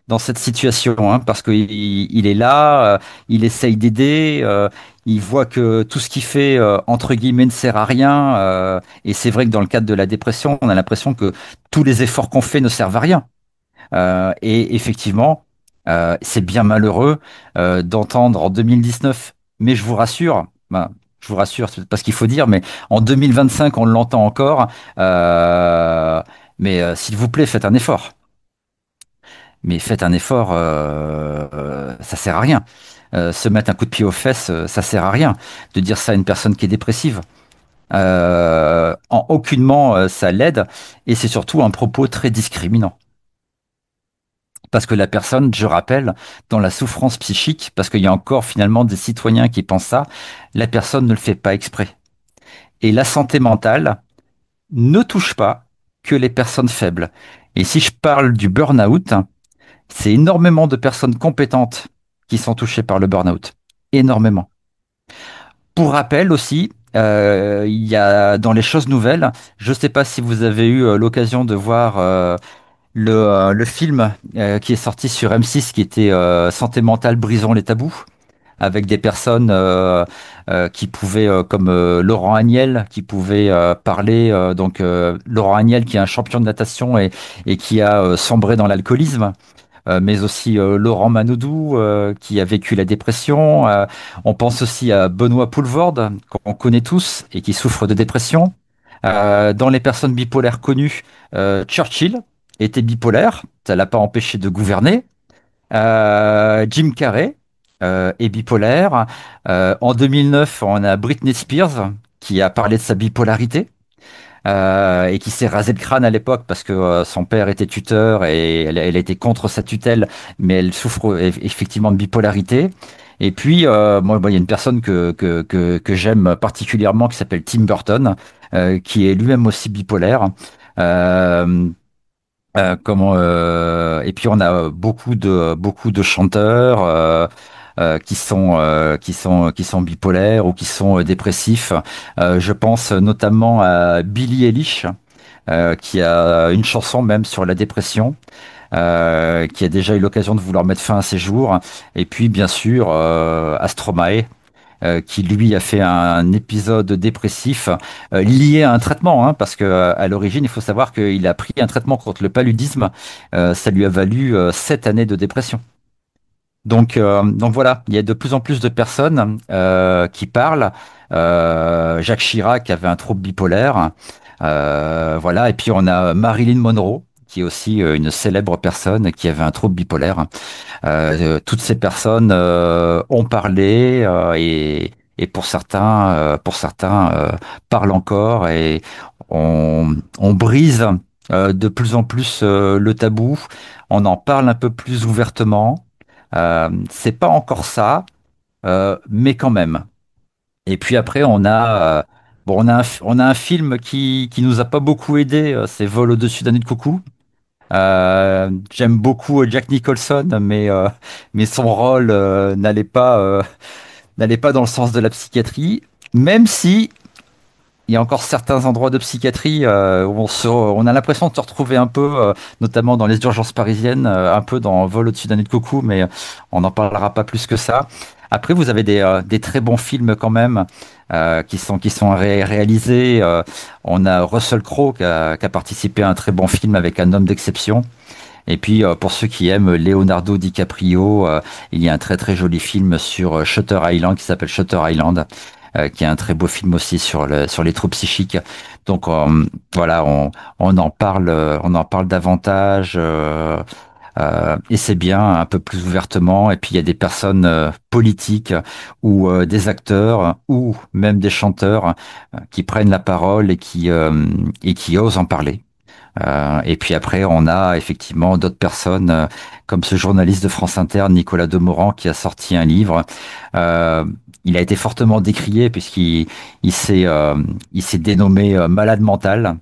dans cette situation, hein, parce qu'il il est là, il essaye d'aider, il voit que tout ce qu'il fait, entre guillemets, ne sert à rien. Et c'est vrai que dans le cadre de la dépression, on a l'impression que tous les efforts qu'on fait ne servent à rien. Et effectivement, c'est bien malheureux d'entendre en 2019, mais je vous rassure, ben, Je vous rassure, c'est pas ce qu'il faut dire, mais en 2025, on l'entend encore. Mais s'il vous plaît, faites un effort. Mais faites un effort, ça sert à rien. Se mettre un coup de pied aux fesses, ça sert à rien. De dire ça à une personne qui est dépressive. En aucunement, ça l'aide. Et c'est surtout un propos très discriminant. Parce que la personne, je rappelle, dans la souffrance psychique, parce qu'il y a encore finalement des citoyens qui pensent ça, la personne ne le fait pas exprès. Et la santé mentale ne touche pas que les personnes faibles. Et si je parle du burn-out, c'est énormément de personnes compétentes qui sont touchées par le burn-out. Énormément. Pour rappel aussi, il y a dans les choses nouvelles, je ne sais pas si vous avez eu l'occasion de voir le film qui est sorti sur M6 qui était Santé mentale, brisons les tabous, avec des personnes qui pouvaient, comme Laurent Agnel, qui pouvait parler. Laurent Agnel, qui est un champion de natation et qui a sombré dans l'alcoolisme. Mais aussi Laurent Manodou, qui a vécu la dépression. On pense aussi à Benoît Poelvoorde, qu'on connaît tous et qui souffre de dépression. Dans les personnes bipolaires connues, Churchill était bipolaire, ça l'a pas empêché de gouverner. Jim Carrey est bipolaire. En 2009, on a Britney Spears qui a parlé de sa bipolarité. Et qui s'est rasé le crâne à l'époque parce que son père était tuteur et elle était contre sa tutelle, mais elle souffre effectivement de bipolarité. Et puis, moi, il y a une personne que j'aime particulièrement qui s'appelle Tim Burton, qui est lui-même aussi bipolaire. Euh, et puis on a beaucoup de chanteurs qui sont bipolaires ou qui sont dépressifs. Je pense notamment à Billie Eilish, qui a une chanson même sur la dépression, qui a déjà eu l'occasion de vouloir mettre fin à ses jours. Et puis bien sûr Stromae, qui lui a fait un épisode dépressif lié à un traitement, hein, parce que à l'origine, il faut savoir qu'il a pris un traitement contre le paludisme. Ça lui a valu 7 années de dépression. Donc voilà, il y a de plus en plus de personnes qui parlent. Jacques Chirac avait un trouble bipolaire. Voilà, et puis on a Marilyn Monroe, qui est aussi une célèbre personne qui avait un trouble bipolaire. Toutes ces personnes ont parlé et pour certains parlent encore et on brise de plus en plus le tabou. On en parle un peu plus ouvertement. C'est pas encore ça, mais quand même. Et puis après, on a un film qui nous a pas beaucoup aidé, c'est Vol au-dessus d'un nid de coucou. J'aime beaucoup Jack Nicholson, mais son rôle n'allait pas dans le sens de la psychiatrie, même si il y a encore certains endroits de psychiatrie où on a l'impression de se retrouver un peu, notamment dans les urgences parisiennes, un peu dans Vol au-dessus d'un nid de coucou, mais on n'en parlera pas plus que ça. Après, vous avez des très bons films quand même qui sont réalisés. On a Russell Crowe qui a participé à un très bon film avec Un homme d'exception. Et puis, pour ceux qui aiment Leonardo DiCaprio, il y a un très très joli film sur Shutter Island qui s'appelle Shutter Island, qui est un très beau film aussi sur les troubles psychiques. Donc voilà, on en parle davantage. Et c'est bien un peu plus ouvertement. Et puis il y a des personnes politiques ou des acteurs ou même des chanteurs qui prennent la parole et qui osent en parler. Et puis après, on a effectivement d'autres personnes, comme ce journaliste de France Inter, Nicolas Demorand, qui a sorti un livre. Euh, il a été fortement décrié puisqu'il s'est dénommé malade mental.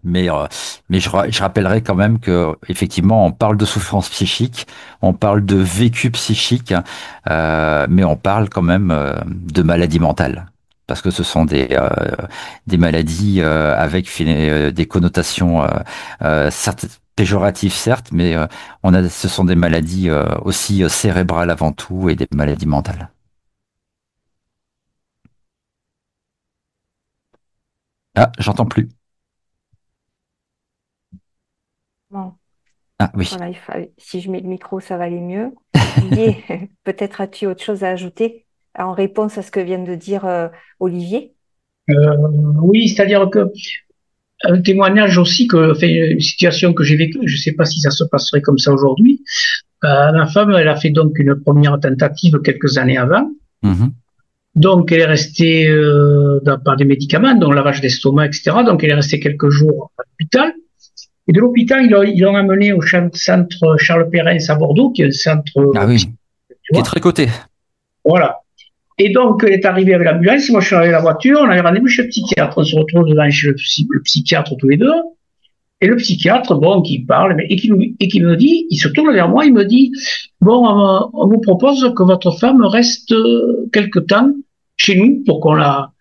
Mais, euh, je rappellerai quand même que effectivement, on parle de souffrance psychique, on parle de vécu psychique, mais on parle quand même de maladie mentale. Parce que ce sont des maladies avec des connotations certes, péjoratives, certes, mais ce sont des maladies aussi cérébrales avant tout et des maladies mentales. Ah, j'entends plus. Bon, Ah oui. voilà, si je mets le micro, ça va aller mieux. Didier, peut-être as-tu autre chose à ajouter en réponse à ce que vient de dire Olivier. Oui, c'est-à-dire que un témoignage aussi que, enfin, une situation que j'ai vécue, je ne sais pas si ça se passerait comme ça aujourd'hui. Ma femme, elle a fait donc une première tentative quelques années avant. Mhm. Donc, elle est restée par des médicaments, dont lavage d'estomac, etc. Donc, elle est restée quelques jours à l'hôpital. Et de l'hôpital, ils l'ont amenée au centre Charles Perrens à Bordeaux, qui est un centre, Ah oui, tu qui est vois. très coté. Voilà. Et donc, elle est arrivée avec l'ambulance. Moi, je suis arrivé à la voiture. On avait rendez-vous chez le psychiatre. On se retrouve devant chez le psychiatre tous les deux. Et le psychiatre, bon, qui parle, et qui me dit, il se tourne vers moi, il me dit, bon, on vous propose que votre femme reste quelque temps chez nous pour qu'on la.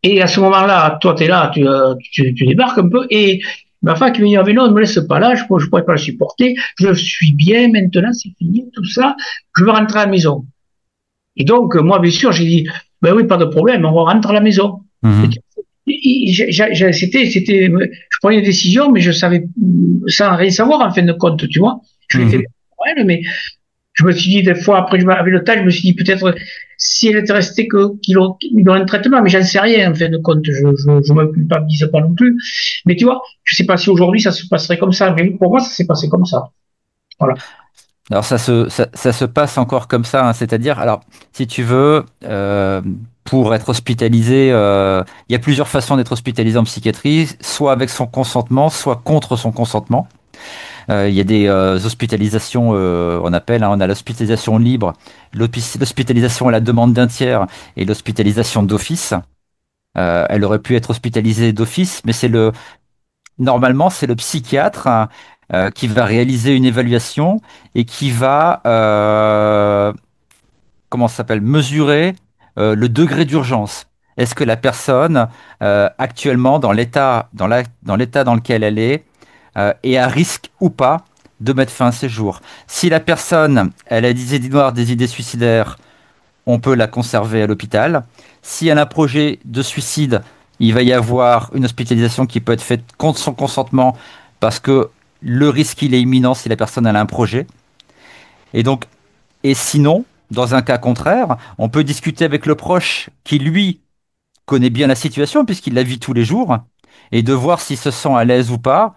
Et à ce moment-là, toi, t'es là, tu débarques un peu, et ma femme qui me dit, ah, mais non, ne me laisse pas là, je pourrais pas la supporter, je suis bien maintenant, c'est fini, tout ça, je veux rentrer à la maison. Et donc, moi, bien sûr, j'ai dit, ben oui, pas de problème, on va rentrer à la maison. Mhm. Je prenais une décision, mais je savais, sans rien savoir, en fin de compte, tu vois. Je l'ai Mhm. fait pour elle, mais je me suis dit, des fois, après, avec le temps, je me suis dit, peut-être, si elle était restée qu'ils ont un traitement, mais j'en sais rien, en fin de compte, je me culpabilise pas non plus. Mais tu vois, je sais pas si aujourd'hui ça se passerait comme ça, mais pour moi, ça s'est passé comme ça. Voilà. Alors ça se passe encore comme ça, hein. C'est-à-dire, alors si tu veux, pour être hospitalisé, il y a plusieurs façons d'être hospitalisé en psychiatrie, soit avec son consentement, soit contre son consentement. Il y a des hospitalisations, on appelle, hein, on a l'hospitalisation libre, l'hospitalisation à la demande d'un tiers et l'hospitalisation d'office. Elle aurait pu être hospitalisée d'office, mais normalement, c'est le psychiatre, hein, qui va réaliser une évaluation et qui va, comment ça s'appelle, mesurer le degré d'urgence. Est-ce que la personne, actuellement, dans l'état dans lequel elle est à risque ou pas de mettre fin à ses jours? Si la personne, elle a des idées noires, des idées suicidaires, on peut la conserver à l'hôpital. Si elle a un projet de suicide, il va y avoir une hospitalisation qui peut être faite contre son consentement parce que le risque il est imminent si la personne elle a un projet. Et donc, et sinon, dans un cas contraire, on peut discuter avec le proche qui lui connaît bien la situation puisqu'il la vit tous les jours et de voir s'il se sent à l'aise ou pas,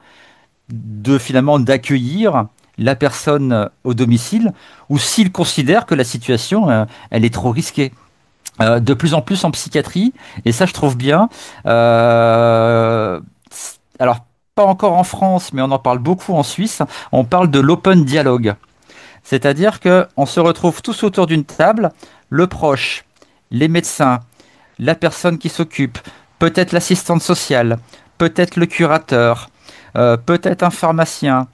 de finalement d'accueillir la personne au domicile ou s'il considère que la situation elle est trop risquée. De plus en plus en psychiatrie, et ça je trouve bien. Euh, alors, pas encore en France, mais on en parle beaucoup en Suisse. On parle de l'open dialogue. C'est-à-dire que on se retrouve tous autour d'une table, le proche, les médecins, la personne qui s'occupe, peut-être l'assistante sociale, peut-être le curateur, peut-être un pharmacien,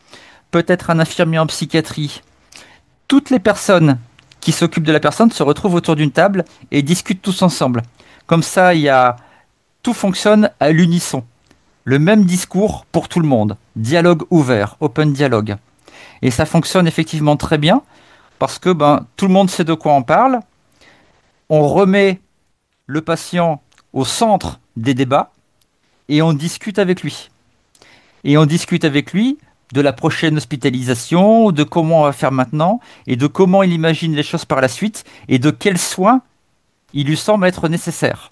peut-être un infirmier en psychiatrie. Toutes les personnes qui s'occupent de la personne se retrouvent autour d'une table et discutent tous ensemble. Comme ça, tout fonctionne à l'unisson. Le même discours pour tout le monde. Dialogue ouvert, open dialogue. Et ça fonctionne effectivement très bien parce que tout le monde sait de quoi on parle. On remet le patient au centre des débats et on discute avec lui. Et on discute avec lui de la prochaine hospitalisation, de comment on va faire maintenant, et de comment il imagine les choses par la suite, et de quels soins il lui semble être nécessaire.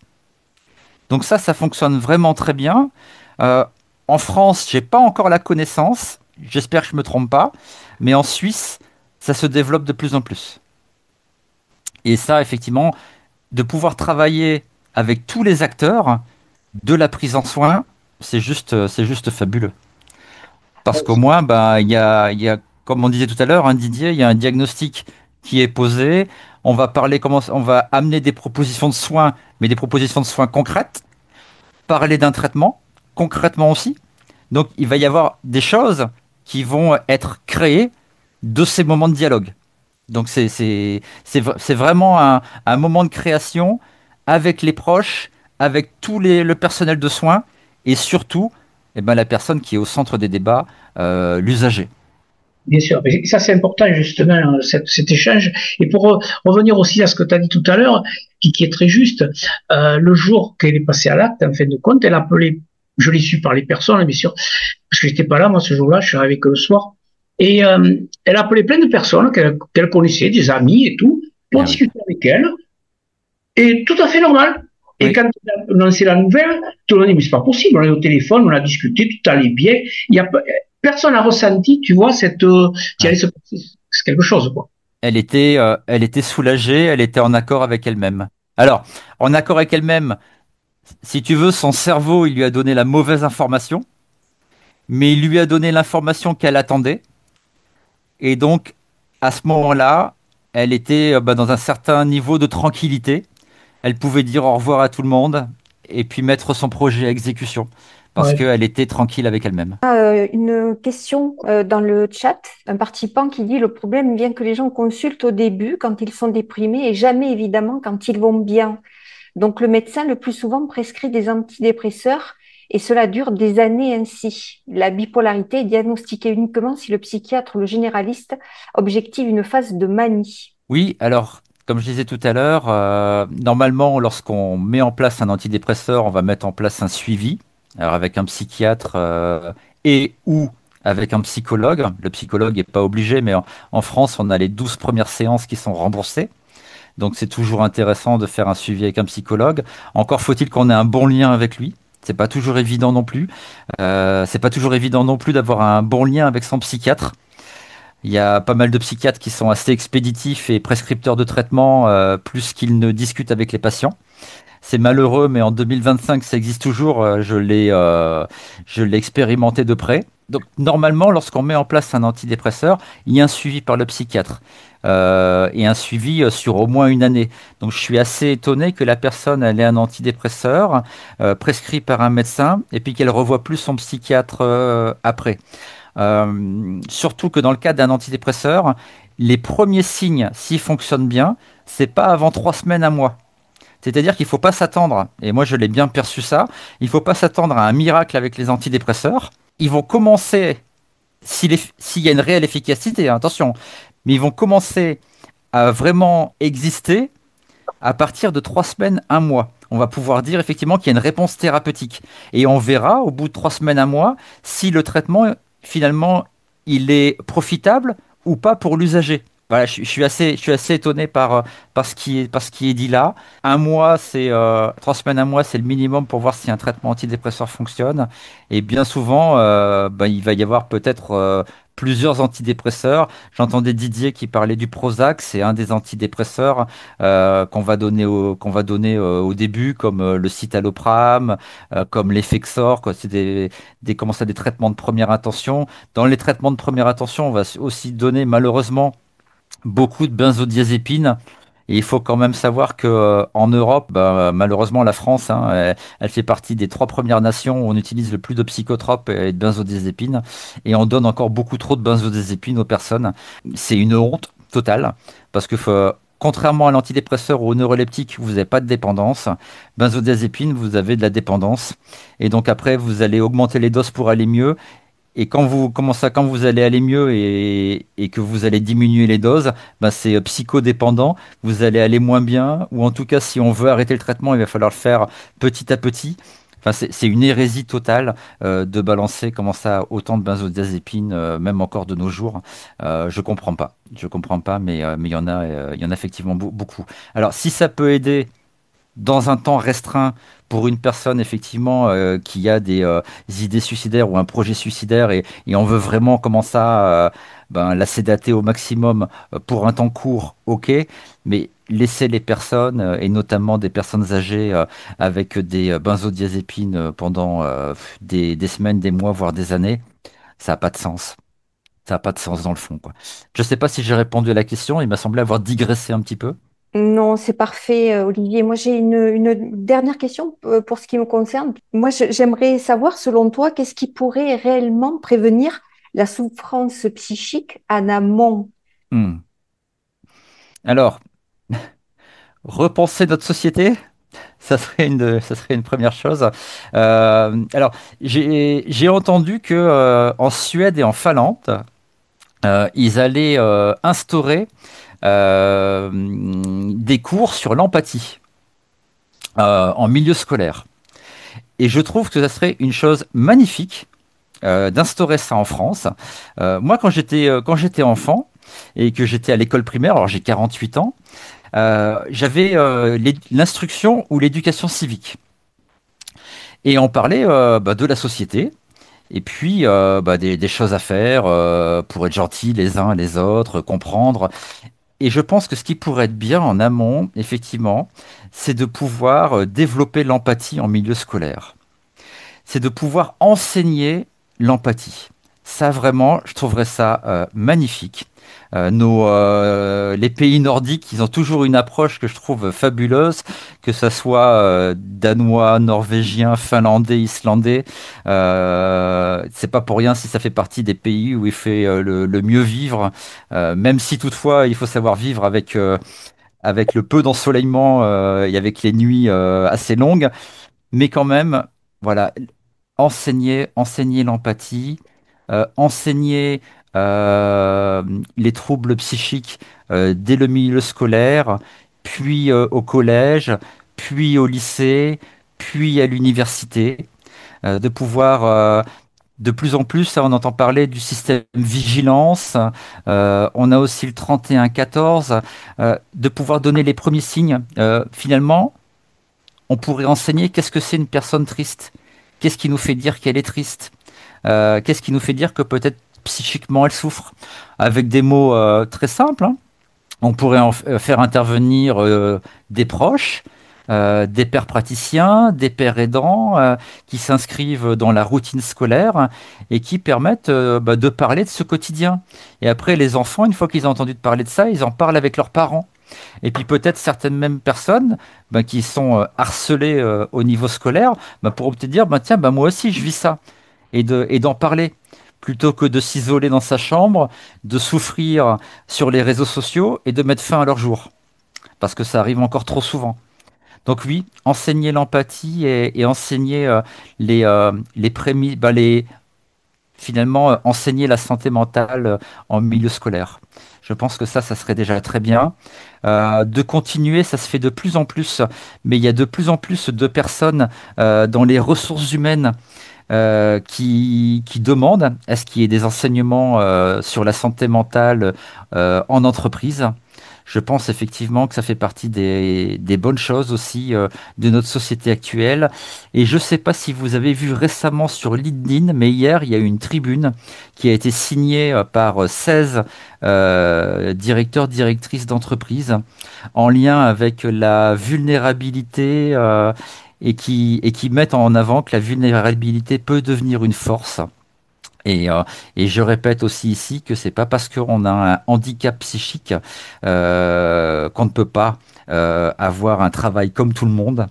Donc ça fonctionne vraiment très bien. Euh, En France, j'ai pas encore la connaissance, j'espère que je me trompe pas, mais en Suisse, ça se développe de plus en plus. Et ça, effectivement, de pouvoir travailler avec tous les acteurs de la prise en soin, c'est juste fabuleux. Parce qu'au moins, comme on disait tout à l'heure, hein, Didier, il y a un diagnostic qui est posé. On va amener des propositions de soins, mais des propositions de soins concrètes. Parler d'un traitement, concrètement aussi. Donc, il va y avoir des choses qui vont être créées de ces moments de dialogue. Donc, c'est vraiment un moment de création avec les proches, avec le personnel de soins et surtout, eh ben, la personne qui est au centre des débats, l'usager. Bien sûr, mais ça c'est important justement, cet échange. Et pour revenir aussi à ce que tu as dit tout à l'heure, qui est très juste, le jour qu'elle est passée à l'acte, en fin de compte, elle a appelé, je l'ai su par les personnes, bien sûr, parce que j'étais pas là, moi, ce jour-là, je suis arrivé que le soir. Et elle a appelé plein de personnes qu'elle connaissait, des amis et tout, pour Ah oui. discuter avec elle. Et tout à fait normal. Et Oui. quand on a lancé la nouvelle, tout le monde dit, mais c'est pas possible, on est au téléphone, on a discuté, tout allait bien. Personne n'a ressenti, tu vois, qu'il allait Ouais. se passer quelque chose, quoi. Elle était soulagée, elle était en accord avec elle-même. Alors, en accord avec elle-même, si tu veux, son cerveau, il lui a donné la mauvaise information, mais il lui a donné l'information qu'elle attendait. Et donc, à ce moment-là, elle était dans un certain niveau de tranquillité. Elle pouvait dire au revoir à tout le monde et puis mettre son projet à exécution parce Ouais. qu'elle était tranquille avec elle-même. Une question dans le chat, un participant qui dit le problème vient que les gens consultent au début quand ils sont déprimés et jamais évidemment quand ils vont bien. Donc le médecin le plus souvent prescrit des antidépresseurs et cela dure des années ainsi. La bipolarité est diagnostiquée uniquement si le psychiatre ou le généraliste objective une phase de manie. Oui, alors, comme je disais tout à l'heure, normalement, lorsqu'on met en place un antidépresseur, on va mettre en place un suivi, alors avec un psychiatre et ou avec un psychologue. Le psychologue n'est pas obligé, mais en France, on a les 12 premières séances qui sont remboursées. Donc, c'est toujours intéressant de faire un suivi avec un psychologue. Encore faut-il qu'on ait un bon lien avec lui. C'est pas toujours évident non plus. C'est pas toujours évident non plus d'avoir un bon lien avec son psychiatre. Il y a pas mal de psychiatres qui sont assez expéditifs et prescripteurs de traitement, plus qu'ils ne discutent avec les patients. C'est malheureux, mais en 2025, ça existe toujours. Je l'ai expérimenté de près. Donc, normalement, lorsqu'on met en place un antidépresseur, il y a un suivi par le psychiatre et un suivi sur au moins une année. Donc, je suis assez étonné que la personne elle ait un antidépresseur prescrit par un médecin et puis qu'elle revoie plus son psychiatre après. Surtout que dans le cas d'un antidépresseur, les premiers signes, s'ils fonctionnent bien, c'est pas avant 3 semaines, un mois. C'est-à-dire qu'il ne faut pas s'attendre, et moi je l'ai bien perçu ça, il ne faut pas s'attendre à un miracle avec les antidépresseurs. Ils vont commencer, s'il y a une réelle efficacité, hein, attention, mais ils vont commencer à vraiment exister à partir de 3 semaines, un mois. On va pouvoir dire effectivement qu'il y a une réponse thérapeutique. Et on verra au bout de 3 semaines, un mois, si le traitement, finalement, il est profitable ou pas pour l'usager. Voilà, je suis assez étonné par ce qui est dit là. Un mois, 3 semaines, un mois, c'est le minimum pour voir si un traitement antidépresseur fonctionne. Et bien souvent, il va y avoir peut-être plusieurs antidépresseurs. J'entendais Didier qui parlait du Prozac, c'est un des antidépresseurs qu'on va donner au début, comme le citalopram, comme l'Effexor, quoi. C'est comment ça, des traitements de première intention. Dans les traitements de première intention, on va aussi donner malheureusement beaucoup de benzodiazépines. Et il faut quand même savoir que en Europe, malheureusement, la France, hein, elle fait partie des 3 premières nations où on utilise le plus de psychotropes et de benzodiazépines, et on donne encore beaucoup trop de benzodiazépines aux personnes. C'est une honte totale parce que contrairement à l'antidépresseur ou au neuroleptique, vous n'avez pas de dépendance. Benzodiazépine, vous avez de la dépendance, et donc après, vous allez augmenter les doses pour aller mieux. Et quand vous allez aller mieux et que vous allez diminuer les doses, c'est psychodépendant, vous allez aller moins bien, ou en tout cas, si on veut arrêter le traitement, il va falloir le faire petit à petit. Enfin, c'est une hérésie totale de balancer comment ça autant de benzodiazépines, même encore de nos jours. Je comprends pas, mais il y en a effectivement beaucoup. Alors, si ça peut aider dans un temps restreint pour une personne effectivement qui a des idées suicidaires ou un projet suicidaire et on veut vraiment comment ça la sédater au maximum pour un temps court, ok, mais laisser les personnes et notamment des personnes âgées avec des benzodiazépines pendant des semaines, des mois, voire des années, ça n'a pas de sens. Ça n'a pas de sens dans le fond, quoi. Je ne sais pas si j'ai répondu à la question, il m'a semblé avoir digressé un petit peu. Non, c'est parfait, Olivier. Moi, j'ai une dernière question pour ce qui me concerne. Moi, j'aimerais savoir, selon toi, qu'est-ce qui pourrait réellement prévenir la souffrance psychique en amont? Hmm. Alors, repenser notre société, ça serait une première chose. Alors, j'ai entendu que en Suède et en Finlande, ils allaient instaurer des cours sur l'empathie en milieu scolaire. Et je trouve que ça serait une chose magnifique d'instaurer ça en France. Moi, quand j'étais enfant et que j'étais à l'école primaire, alors j'ai 48 ans, j'avais l'instruction ou l'éducation civique. Et on parlait de la société. Et puis des choses à faire pour être gentils les uns les autres, comprendre. Et je pense que ce qui pourrait être bien en amont, effectivement, c'est de pouvoir développer l'empathie en milieu scolaire. C'est de pouvoir enseigner l'empathie. Ça, vraiment, je trouverais ça magnifique. Les pays nordiques, ils ont toujours une approche que je trouve fabuleuse, que ce soit danois, norvégien, finlandais, islandais. C'est pas pour rien si ça fait partie des pays où il fait le mieux vivre, même si toutefois il faut savoir vivre avec le peu d'ensoleillement et avec les nuits assez longues, mais quand même, voilà, enseigner l'empathie, enseigner euh, les troubles psychiques dès le milieu scolaire, puis au collège, puis au lycée, puis à l'université, de pouvoir de plus en plus, ça, on entend parler du système vigilance. On a aussi le 31-14, de pouvoir donner les premiers signes. Finalement, on pourrait enseigner qu'est-ce que c'est une personne triste. Qu'est-ce qui nous fait dire qu'elle est triste? Qu'est-ce qui nous fait dire que peut-être psychiquement elle souffre? Avec des mots très simples, hein. On pourrait faire intervenir des proches, des pères praticiens, des pères aidants qui s'inscrivent dans la routine scolaire et qui permettent de parler de ce quotidien. Et après, les enfants, une fois qu'ils ont entendu parler de ça, ils en parlent avec leurs parents. Et puis peut-être certaines mêmes personnes qui sont harcelées au niveau scolaire pourront peut-être dire, tiens, moi aussi je vis ça et d'en parler plutôt que de s'isoler dans sa chambre, de souffrir sur les réseaux sociaux et de mettre fin à leur jour. Parce que ça arrive encore trop souvent. Donc oui, enseigner l'empathie et enseigner les prémices, finalement enseigner la santé mentale en milieu scolaire. Je pense que ça serait déjà très bien. De continuer, ça se fait de plus en plus, mais il y a de plus en plus de personnes dans les ressources humaines qui demandent à ce qu'il y ait des enseignements sur la santé mentale en entreprise. Je pense effectivement que ça fait partie des bonnes choses aussi de notre société actuelle. Et je ne sais pas si vous avez vu récemment sur LinkedIn, mais hier, il y a eu une tribune qui a été signée par 16 directeurs, directrices d'entreprise en lien avec la vulnérabilité et qui mettent en avant que la vulnérabilité peut devenir une force. Et je répète aussi ici que c'est pas parce qu'on a un handicap psychique qu'on ne peut pas avoir un travail comme tout le monde.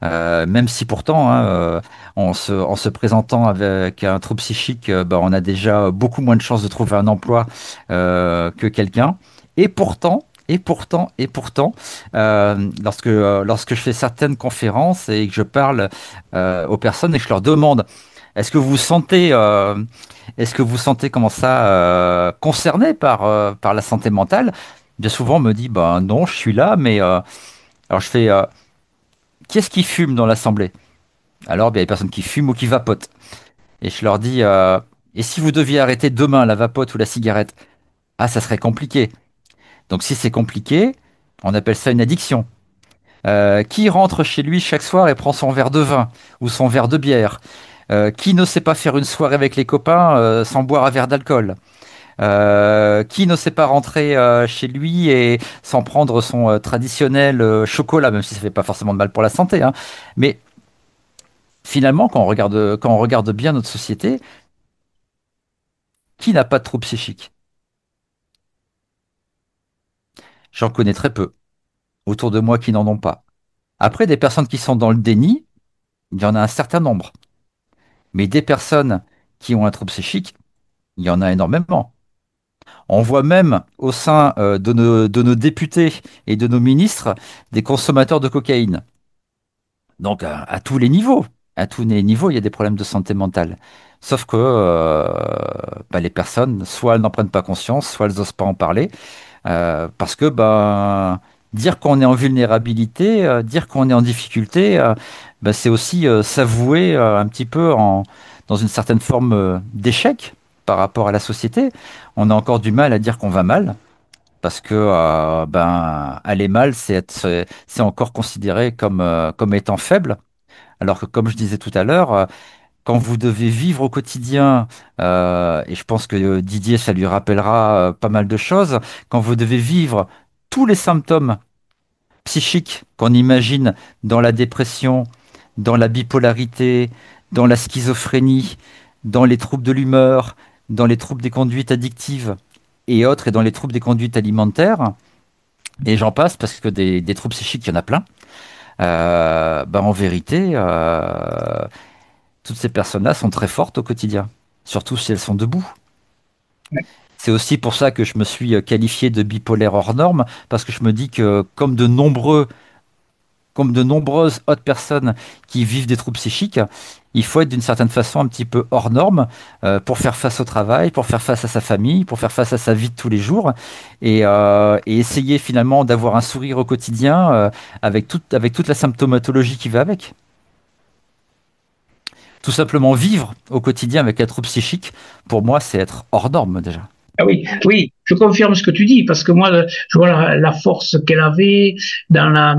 Même si pourtant, hein, en se présentant avec un trouble psychique, on a déjà beaucoup moins de chances de trouver un emploi que quelqu'un. Et pourtant, lorsque je fais certaines conférences et que je parle aux personnes et que je leur demande, est-ce que vous vous sentez, comment ça, concerné par la santé mentale? Bien souvent, on me dit, non, je suis là, mais alors je fais, qui est-ce qui fume dans l'assemblée? Alors, il y a des personnes qui fument ou qui vapotent. Et je leur dis, et si vous deviez arrêter demain la vapote ou la cigarette? Ah, ça serait compliqué. Donc, si c'est compliqué, on appelle ça une addiction. Qui rentre chez lui chaque soir et prend son verre de vin ou son verre de bière? Qui ne sait pas faire une soirée avec les copains sans boire un verre d'alcool? Qui ne sait pas rentrer chez lui et sans prendre son traditionnel chocolat, même si ça fait pas forcément de mal pour la santé, hein. Mais finalement, quand on regarde bien notre société, qui n'a pas de trouble psychique? J'en connais très peu autour de moi qui n'en ont pas. Après, des personnes qui sont dans le déni, il y en a un certain nombre. Mais des personnes qui ont un trouble psychique, il y en a énormément. On voit même au sein de nos députés et de nos ministres des consommateurs de cocaïne. Donc à tous les niveaux, il y a des problèmes de santé mentale. Sauf que les personnes, soit elles n'en prennent pas conscience, soit elles n'osent pas en parler, parce que dire qu'on est en vulnérabilité, dire qu'on est en difficulté, c'est aussi s'avouer un petit peu dans une certaine forme d'échec par rapport à la société. On a encore du mal à dire qu'on va mal. parce que aller mal, c'est encore considéré comme étant faible. Alors que comme je disais tout à l'heure, quand vous devez vivre au quotidien, et je pense que Didier, ça lui rappellera pas mal de choses, quand vous devez vivre tous les symptômes psychiques qu'on imagine dans la dépression, dans la bipolarité, dans la schizophrénie, dans les troubles de l'humeur, dans les troubles des conduites addictives et autres, et dans les troubles des conduites alimentaires, et j'en passe parce que des troubles psychiques, il y en a plein. En vérité, toutes ces personnes-là sont très fortes au quotidien, surtout si elles sont debout. C'est aussi pour ça que je me suis qualifié de bipolaire hors norme, parce que je me dis que comme de nombreuses autres personnes qui vivent des troubles psychiques, il faut être d'une certaine façon un petit peu hors norme pour faire face au travail, pour faire face à sa famille, pour faire face à sa vie de tous les jours, et essayer finalement d'avoir un sourire au quotidien avec toute la symptomatologie qui va avec. Tout simplement vivre au quotidien avec un trouble psychique, pour moi, c'est être hors norme déjà. Ah oui, oui, je confirme ce que tu dis, parce que moi, je vois la force qu'elle avait dans la,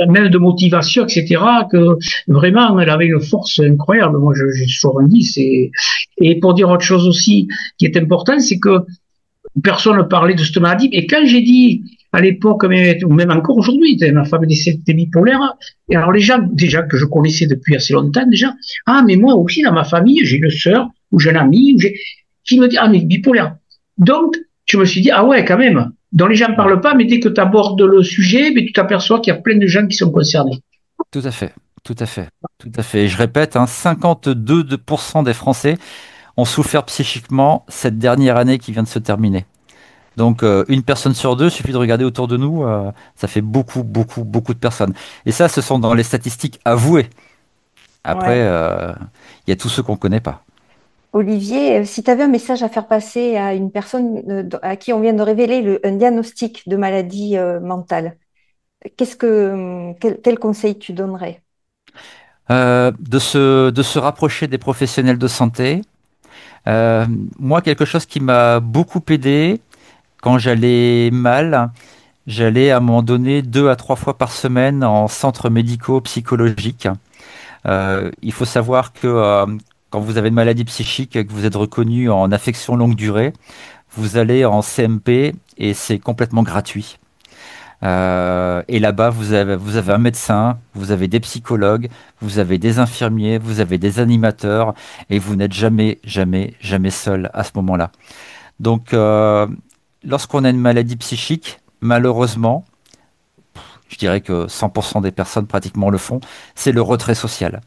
même de motivation, etc., que vraiment, elle avait une force incroyable. Moi, j'ai toujours dit, et pour dire autre chose aussi qui est important, c'est que personne ne parlait de cette maladie. Et quand j'ai dit à l'époque, ou même encore aujourd'hui, ma femme était bipolaire, et alors les gens, déjà que je connaissais depuis assez longtemps déjà, ah, mais moi aussi, dans ma famille, j'ai une sœur, ou j'ai un ami, qui me dit, ah, mais bipolaire. Donc, je me suis dit, ah ouais, quand même. Donc les gens ne parlent pas, mais dès que tu abordes le sujet, mais tu t'aperçois qu'il y a plein de gens qui sont concernés. Tout à fait, tout à fait, tout à fait. Et je répète, 52% des Français ont souffert psychiquement cette dernière année qui vient de se terminer. Donc, une personne sur deux, suffit de regarder autour de nous, ça fait beaucoup, beaucoup, beaucoup de personnes. Et ça, ce sont dans les statistiques avouées. Après, Ouais. il y a tous ceux qu'on ne connaît pas. Olivier, si tu avais un message à faire passer à une personne à qui on vient de révéler un diagnostic de maladie mentale, quel conseil tu donnerais? De se rapprocher des professionnels de santé. Euh, Moi, quelque chose qui m'a beaucoup aidé quand j'allais mal, j'allais à un moment donné 2 à 3 fois par semaine en centre médico-psychologique. Il faut savoir que quand vous avez une maladie psychique et que vous êtes reconnu en affection longue durée, vous allez en CMP et c'est complètement gratuit. Et là-bas, vous avez un médecin, vous avez des psychologues, vous avez des infirmiers, vous avez des animateurs, et vous n'êtes jamais, jamais, jamais seul à ce moment-là. Donc, lorsqu'on a une maladie psychique, malheureusement, je dirais que 100% des personnes pratiquement le font, c'est le retrait social.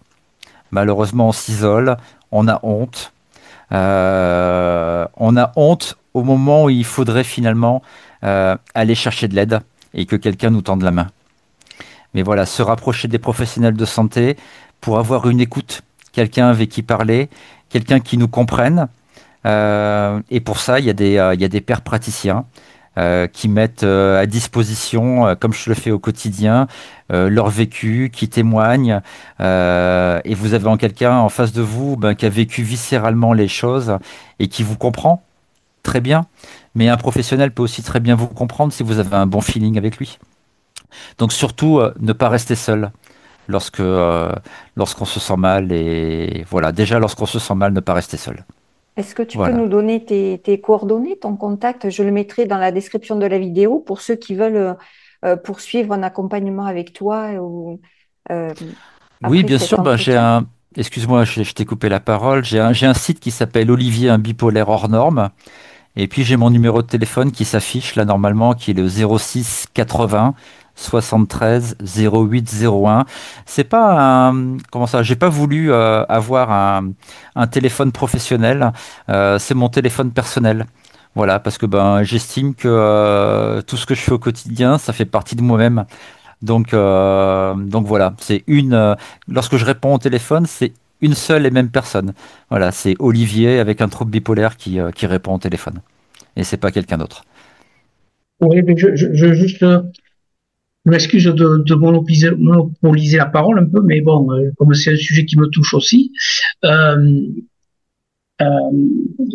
Malheureusement, on s'isole, on a honte. On a honte au moment où il faudrait finalement aller chercher de l'aide et que quelqu'un nous tende la main. Mais voilà, se rapprocher des professionnels de santé pour avoir une écoute, quelqu'un avec qui parler, quelqu'un qui nous comprenne. Et pour ça, il y a des pairs praticiens qui mettent à disposition, comme je le fais au quotidien, leur vécu, qui témoignent. Et vous avez en quelqu'un en face de vous qui a vécu viscéralement les choses et qui vous comprend très bien. Mais un professionnel peut aussi très bien vous comprendre si vous avez un bon feeling avec lui. Donc surtout, ne pas rester seul lorsqu'on se sent mal. Et voilà, déjà lorsqu'on se sent mal, ne pas rester seul. Est-ce que tu peux Voilà. nous donner tes coordonnées, ton contact? Je le mettrai dans la description de la vidéo pour ceux qui veulent poursuivre un accompagnement avec toi ou euh, Oui, après bien cet sûr. Ben, entretien. excuse-moi, je t'ai coupé la parole. J'ai un site qui s'appelle Olivier, un bipolaire hors norme. Et puis j'ai mon numéro de téléphone qui s'affiche là normalement, qui est le 06 80 73 08 01. C'est pas un, comment ça, j'ai pas voulu avoir un téléphone professionnel. C'est mon téléphone personnel. Voilà, parce que j'estime que tout ce que je fais au quotidien, ça fait partie de moi-même. Donc voilà, lorsque je réponds au téléphone, c'est une seule et même personne. Voilà, c'est Olivier avec un trouble bipolaire qui répond au téléphone. Et c'est pas quelqu'un d'autre. Oui, mais juste, je m'excuse de monopoliser la parole un peu, mais bon, comme c'est un sujet qui me touche aussi, euh, Euh,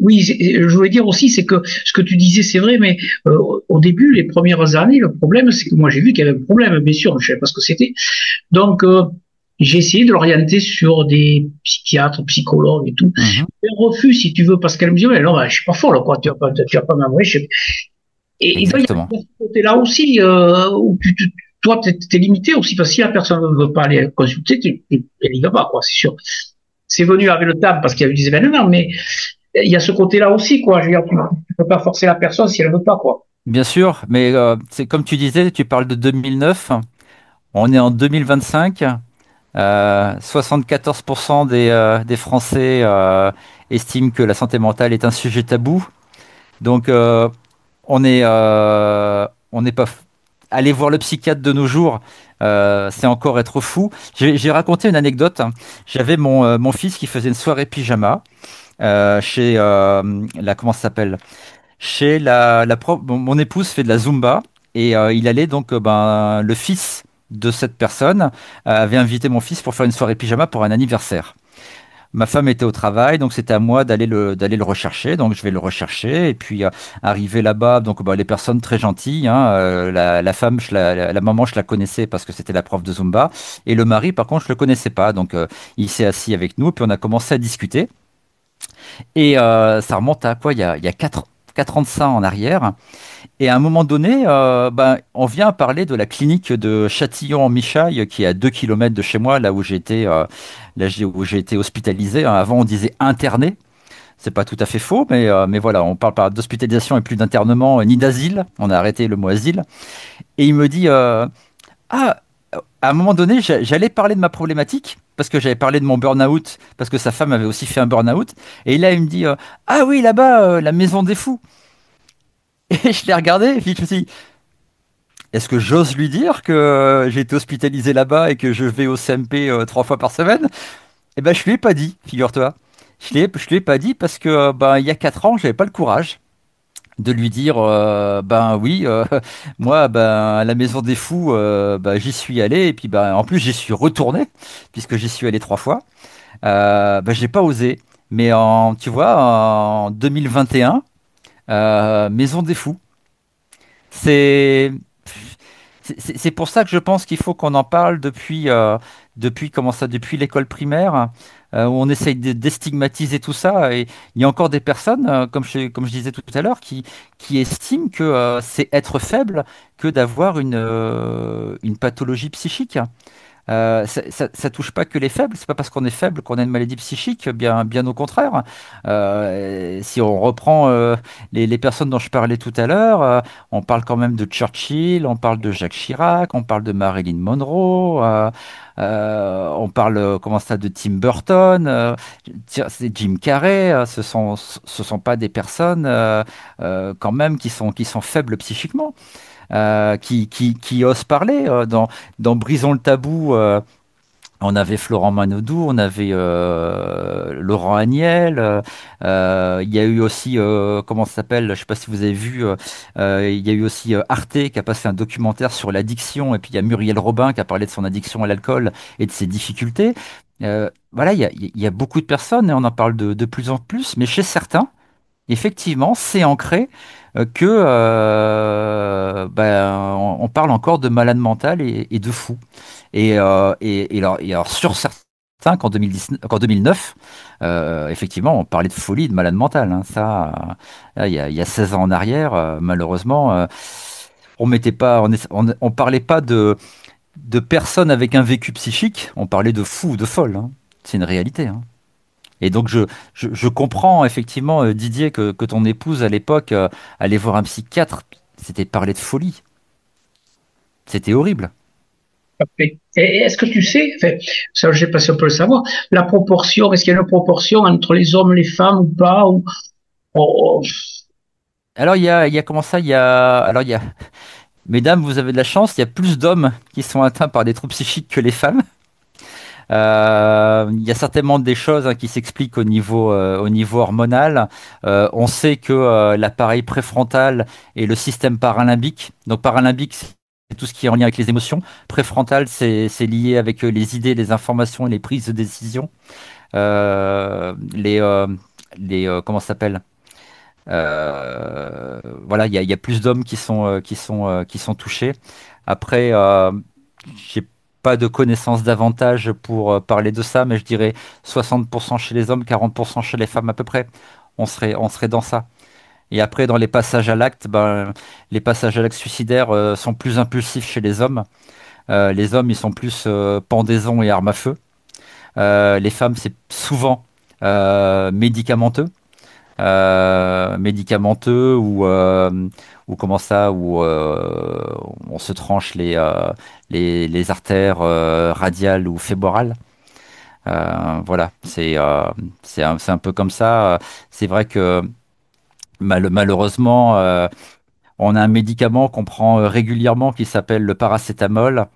oui, je voulais dire aussi, c'est que ce que tu disais, c'est vrai, mais au début, les premières années, le problème, c'est que moi, j'ai vu qu'il y avait un problème, bien sûr, je ne savais pas ce que c'était. Donc, j'ai essayé de l'orienter sur des psychiatres, psychologues et tout. Mhm. Elle refuse, si tu veux, parce qu'elle me dit, ouais, non, je suis pas folle, quoi, tu vas pas m'avouer. Et donc, il y a Exactement. ce côté-là aussi, où toi, t'es limité aussi, parce que si la personne ne veut pas aller consulter, elle n'y va pas, quoi, c'est sûr. C'est venu avec le temps parce qu'il y a eu des événements, mais il y a ce côté-là aussi, quoi. Je veux dire, tu ne peux pas forcer la personne si elle ne veut pas, quoi. Bien sûr, mais c'est comme tu disais, tu parles de 2009, on est en 2025, 74% des Français estiment que la santé mentale est un sujet tabou. Donc, on n'est pas aller voir le psychiatre de nos jours, c'est encore être fou. J'ai raconté une anecdote. J'avais mon fils qui faisait une soirée pyjama chez la comment ça s'appelle? Chez mon épouse fait de la Zumba et il allait donc le fils de cette personne avait invité mon fils pour faire une soirée pyjama pour un anniversaire. Ma femme était au travail, donc c'était à moi d'aller le rechercher. Donc je vais le rechercher et puis arrivé là-bas, donc les personnes très gentilles. Hein, la femme, la maman, je la connaissais parce que c'était la prof de Zumba. Et le mari, par contre, je le connaissais pas. Donc il s'est assis avec nous, puis on a commencé à discuter. Et ça remonte à quoi? Il y a 4 ans de ça en arrière. Et à un moment donné, on vient parler de la clinique de Châtillon-en-Michaille, qui est à 2 kilomètres de chez moi, là où où j'ai été hospitalisé. Hein. Avant, on disait interné. C'est pas tout à fait faux, mais voilà, on parle pas d'hospitalisation et plus d'internement ni d'asile. On a arrêté le mot asile. Et il me dit, ah, à un moment donné, j'allais parler de ma problématique. Parce que j'avais parlé de mon burn-out, parce que sa femme avait aussi fait un burn-out. Et là, il me dit, ah oui, là-bas, la maison des fous. Et je l'ai regardé, et puis je me suis dit, est-ce que j'ose lui dire que j'ai été hospitalisé là-bas et que je vais au CMP 3 fois par semaine? Eh ben, je lui ai pas dit, figure-toi. Je lui ai pas dit parce que il y a 4 ans, j'avais pas le courage de lui dire ben oui, moi à la maison des fous, j'y suis allé et puis en plus j'y suis retourné puisque j'y suis allé 3 fois. J'ai pas osé. Mais tu vois, en 2021, maison des fous. C'est c'est pour ça que je pense qu'il faut qu'on en parle depuis l'école primaire, où on essaye de déstigmatiser tout ça. Et il y a encore des personnes, comme je disais tout à l'heure, qui estiment que c'est être faible que d'avoir une pathologie psychique. Ça touche pas que les faibles. C'est pas parce qu'on est faible qu'on a une maladie psychique. Bien au contraire. Si on reprend les personnes dont je parlais tout à l'heure, on parle quand même de Churchill, on parle de Jacques Chirac, on parle de Marilyn Monroe, on parle comment ça de Tim Burton, c'est Jim Carrey. Ce sont pas des personnes quand même qui sont faibles psychiquement qui osent parler. Dans Brisons le tabou, on avait Florent Manodou, on avait Laurent Agnel. Il y a eu aussi, comment ça s'appelle? Je sais pas si vous avez vu, il y a eu aussi Arte qui a passé un documentaire sur l'addiction. Et puis il y a Muriel Robin qui a parlé de son addiction à l'alcool et de ses difficultés. Voilà, il y a beaucoup de personnes et on en parle de plus en plus. Mais chez certains, effectivement, c'est ancré on parle encore de malade mental et de fou. Et alors, sur certains qu'en 2009, effectivement, on parlait de folie, de malade mental. Hein. Ça, il y a 16 ans en arrière, malheureusement, on mettait pas, on parlait pas de personnes avec un vécu psychique, on parlait de fou ou de folle. Hein. C'est une réalité. Hein. Et donc je comprends effectivement Didier que ton épouse à l'époque allait voir un psychiatre, c'était parler de folie, c'était horrible. Et est-ce que tu sais, enfin, ça, je sais pas si on peut le savoir, la proportion, est-ce qu'il y a une proportion entre les hommes, les femmes ou pas, oh, Alors il y a comment ça, alors il y a mesdames, vous avez de la chance, il y a plus d'hommes qui sont atteints par des troubles psychiques que les femmes. Il y a certainement des choses qui s'expliquent au niveau hormonal. On sait que l'appareil préfrontal et le système paralimbique, donc paralimbique, c'est tout ce qui est en lien avec les émotions. Préfrontal, c'est lié avec les idées, les informations et les prises de décision. Les comment ça s'appelle? Voilà, il y a plus d'hommes qui sont touchés. Après, j'ai pas de connaissances davantage pour parler de ça, mais je dirais 60% chez les hommes, 40% chez les femmes à peu près. On serait dans ça. Et après, dans les passages à l'acte, ben, les passages à l'acte suicidaire sont plus impulsifs chez les hommes. Les hommes, ils sont plus pendaison et arme à feu. Les femmes, c'est souvent médicamenteux, médicamenteux ou comment ça, où on se tranche les artères radiales ou fémorales. Voilà, c'est un peu comme ça. C'est vrai que malheureusement, on a un médicament qu'on prend régulièrement qui s'appelle le paracétamol.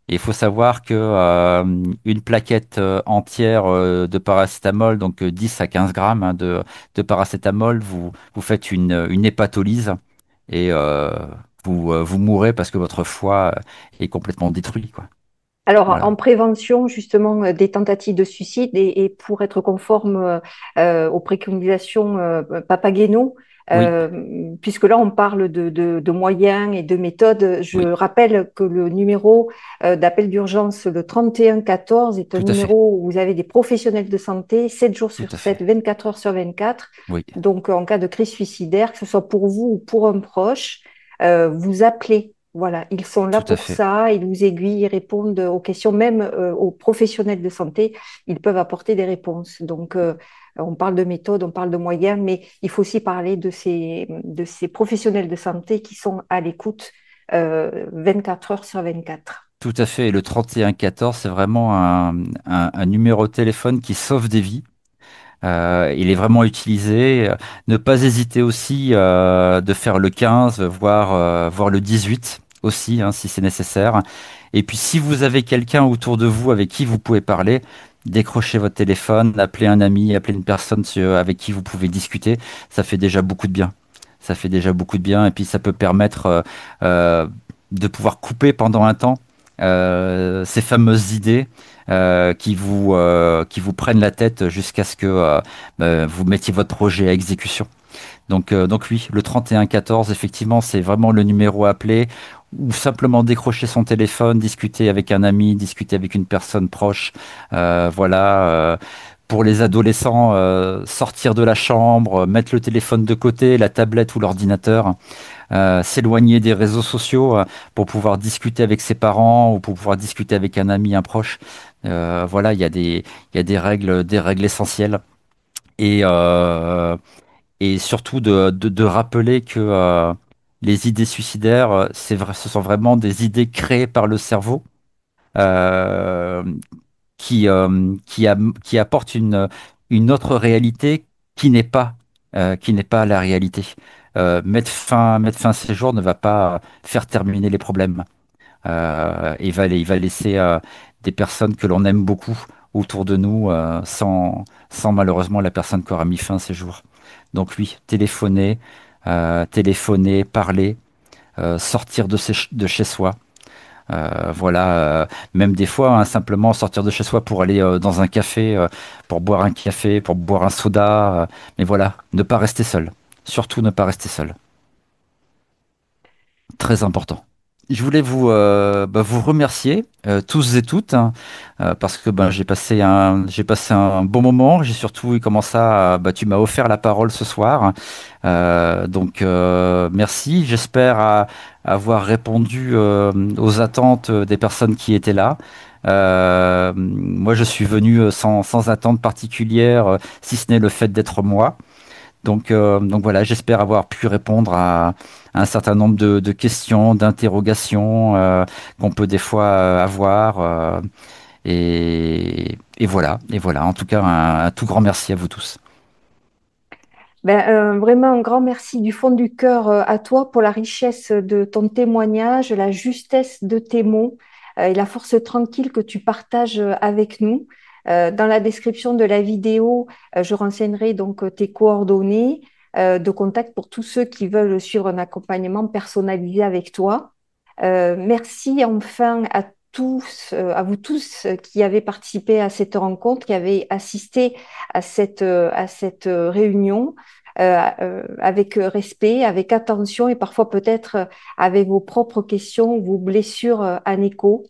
Et il faut savoir que une plaquette entière de paracétamol, donc 10 à 15 grammes hein, de paracétamol, vous faites une hépatolyse et vous mourrez parce que votre foie est complètement détruit, quoi. Alors, Voilà. en prévention justement des tentatives de suicide et pour être conforme aux préconisations Papageno, Oui, puisque là on parle de moyens et de méthodes, je oui, rappelle que le numéro d'appel d'urgence, le 3114, est un tout à fait, numéro où vous avez des professionnels de santé 7 jours tout sur à 7, fait. 24 heures sur 24. Oui, Donc, en cas de crise suicidaire, que ce soit pour vous ou pour un proche, vous appelez. Voilà, ils sont là tout à pour fait. ça, ils vous aiguillent, ils répondent aux questions, même aux professionnels de santé, ils peuvent apporter des réponses. Donc, on parle de méthode, on parle de moyens, mais il faut aussi parler de ces professionnels de santé qui sont à l'écoute 24 heures sur 24. Tout à fait. Et le 3114, c'est vraiment un numéro de téléphone qui sauve des vies. Il est vraiment utilisé. Ne pas hésiter aussi de faire le 15, voire le 18 aussi, hein, si c'est nécessaire. Et puis, si vous avez quelqu'un autour de vous avec qui vous pouvez parler, décrochez votre téléphone, appelez un ami, appelez une personne avec qui vous pouvez discuter. Ça fait déjà beaucoup de bien. Ça fait déjà beaucoup de bien. Et puis, ça peut permettre euh, de pouvoir couper pendant un temps ces fameuses idées qui vous prennent la tête jusqu'à ce que vous mettiez votre projet à exécution. Donc oui, le 3114, effectivement, c'est vraiment le numéro à appeler ou simplement décrocher son téléphone, discuter avec un ami, discuter avec une personne proche. Voilà. Pour les adolescents, sortir de la chambre, mettre le téléphone de côté, la tablette ou l'ordinateur, s'éloigner des réseaux sociaux pour pouvoir discuter avec ses parents ou pour pouvoir discuter avec un ami, un proche. Voilà, il y a des règles essentielles. Et, et surtout de rappeler que les idées suicidaires, c'est vrai, ce sont vraiment des idées créées par le cerveau euh, qui, qui apportent une autre réalité qui n'est pas la réalité. Mettre fin à ces jours ne va pas faire terminer les problèmes. Il va laisser des personnes que l'on aime beaucoup autour de nous sans malheureusement la personne qui aura mis fin à ses jours. Donc oui, téléphoner, parler, sortir de chez soi. Voilà, même des fois, hein, simplement sortir de chez soi pour aller dans un café, pour boire un café, pour boire un soda. Mais voilà, ne pas rester seul. Surtout ne pas rester seul. Très important. Je voulais vous remercier tous et toutes hein, parce que ben, j'ai passé un bon moment. J'ai surtout eu comment ça, bah, tu m'as offert la parole ce soir. Merci. J'espère avoir répondu aux attentes des personnes qui étaient là. Moi, je suis venu sans attente particulière, si ce n'est le fait d'être moi. Donc voilà, j'espère avoir pu répondre à un certain nombre de questions, d'interrogations qu'on peut des fois avoir. Et voilà, et voilà. En tout cas, un tout grand merci à vous tous. Ben, vraiment un grand merci du fond du cœur à toi pour la richesse de ton témoignage, la justesse de tes mots et la force tranquille que tu partages avec nous. Dans la description de la vidéo, je renseignerai donc tes coordonnées de contact pour tous ceux qui veulent suivre un accompagnement personnalisé avec toi. Merci enfin à à vous tous qui avez participé à cette rencontre, qui avez assisté à cette réunion avec respect, avec attention et parfois peut-être avec vos propres questions, vos blessures en écho.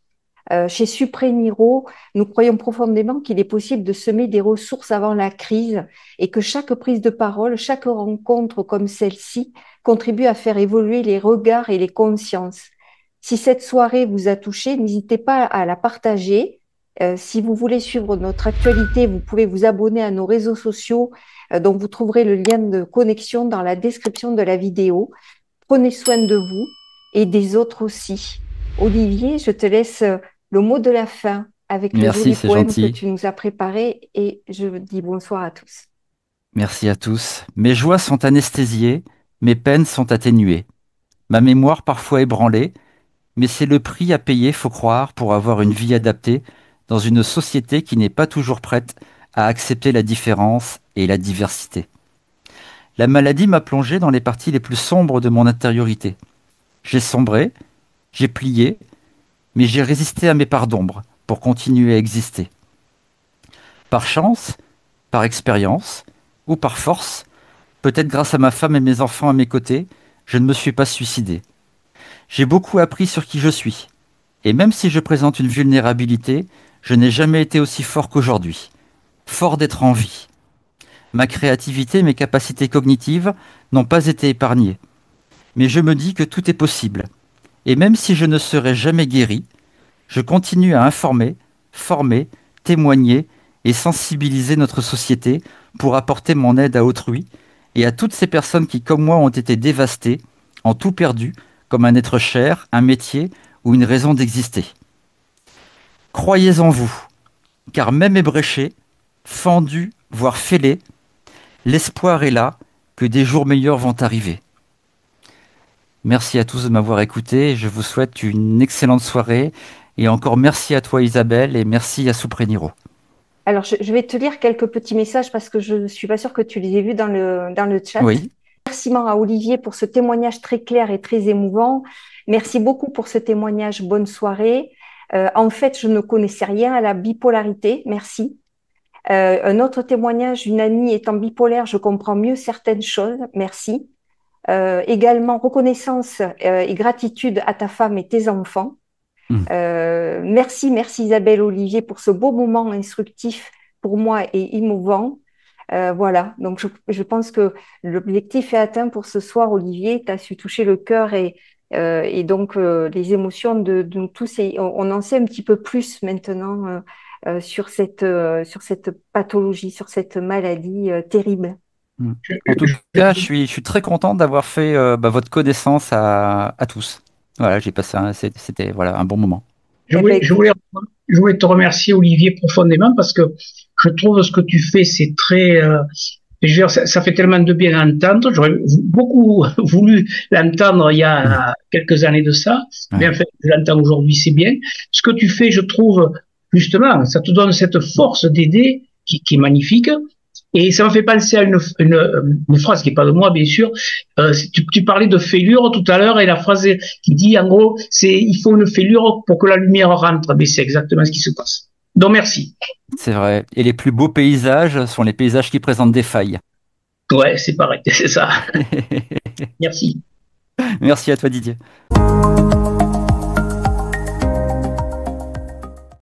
Chez Supreniro, nous croyons profondément qu'il est possible de semer des ressources avant la crise et que chaque prise de parole, chaque rencontre comme celle-ci contribue à faire évoluer les regards et les consciences. Si cette soirée vous a touché, n'hésitez pas à la partager. Si vous voulez suivre notre actualité, vous pouvez vous abonner à nos réseaux sociaux dont vous trouverez le lien de connexion dans la description de la vidéo. Prenez soin de vous et des autres aussi. Olivier, je te laisse le mot de la fin avec le joli c'est poème gentil. que tu nous as préparé et je dis bonsoir à tous. Merci à tous. Mes joies sont anesthésiées, mes peines sont atténuées. Ma mémoire parfois ébranlée, mais c'est le prix à payer, faut croire, pour avoir une vie adaptée dans une société qui n'est pas toujours prête à accepter la différence et la diversité. La maladie m'a plongé dans les parties les plus sombres de mon intériorité. J'ai sombré, j'ai plié, mais j'ai résisté à mes parts d'ombre pour continuer à exister. Par chance, par expérience ou par force, peut-être grâce à ma femme et mes enfants à mes côtés, je ne me suis pas suicidé. J'ai beaucoup appris sur qui je suis. Et même si je présente une vulnérabilité, je n'ai jamais été aussi fort qu'aujourd'hui. Fort d'être en vie. Ma créativité et mes capacités cognitives n'ont pas été épargnées. Mais je me dis que tout est possible. Et même si je ne serai jamais guéri, je continue à informer, former, témoigner et sensibiliser notre société pour apporter mon aide à autrui et à toutes ces personnes qui, comme moi, ont été dévastées, ont tout perdu, comme un être cher, un métier ou une raison d'exister. Croyez en vous, car même ébréché, fendu, voire fêlé, l'espoir est là que des jours meilleurs vont arriver. Merci à tous de m'avoir écouté. Je vous souhaite une excellente soirée. Et encore merci à toi Isabelle et merci à Supreniro. Alors, je vais te lire quelques petits messages parce que je ne suis pas sûre que tu les aies vus dans le chat. Oui. Merci à Olivier pour ce témoignage très clair et très émouvant. Merci beaucoup pour ce témoignage. Bonne soirée. En fait, je ne connaissais rien à la bipolarité. Merci. Un autre témoignage, une amie étant bipolaire, je comprends mieux certaines choses. Merci. Également, reconnaissance et gratitude à ta femme et tes enfants. Merci Isabelle Olivier pour ce beau moment instructif pour moi et émouvant. Voilà, donc je pense que l'objectif est atteint pour ce soir, Olivier. Tu as su toucher le cœur et donc les émotions de nous tous. Et on en sait un petit peu plus maintenant sur cette pathologie, sur cette maladie terrible. En tout cas, je suis très content d'avoir fait votre connaissance à tous. Voilà, j'ai passé c'était voilà, un bon moment. Je voulais te remercier, Olivier, profondément parce que je trouve ce que tu fais, c'est très, je veux dire, ça fait tellement de bien à entendre. J'aurais beaucoup voulu l'entendre il y a quelques années de ça, mais en fait, je l'entends aujourd'hui, c'est bien. Ce que tu fais, je trouve, justement, ça te donne cette force d'aider qui est magnifique. Et ça m'a fait penser à une phrase qui n'est pas de moi, bien sûr. Tu parlais de fêlure tout à l'heure et la phrase qui dit, en gros, il faut une fêlure pour que la lumière rentre. Mais c'est exactement ce qui se passe. Donc, merci. C'est vrai. Et les plus beaux paysages sont les paysages qui présentent des failles. Ouais, c'est pareil, c'est ça. Merci. Merci à toi, Didier.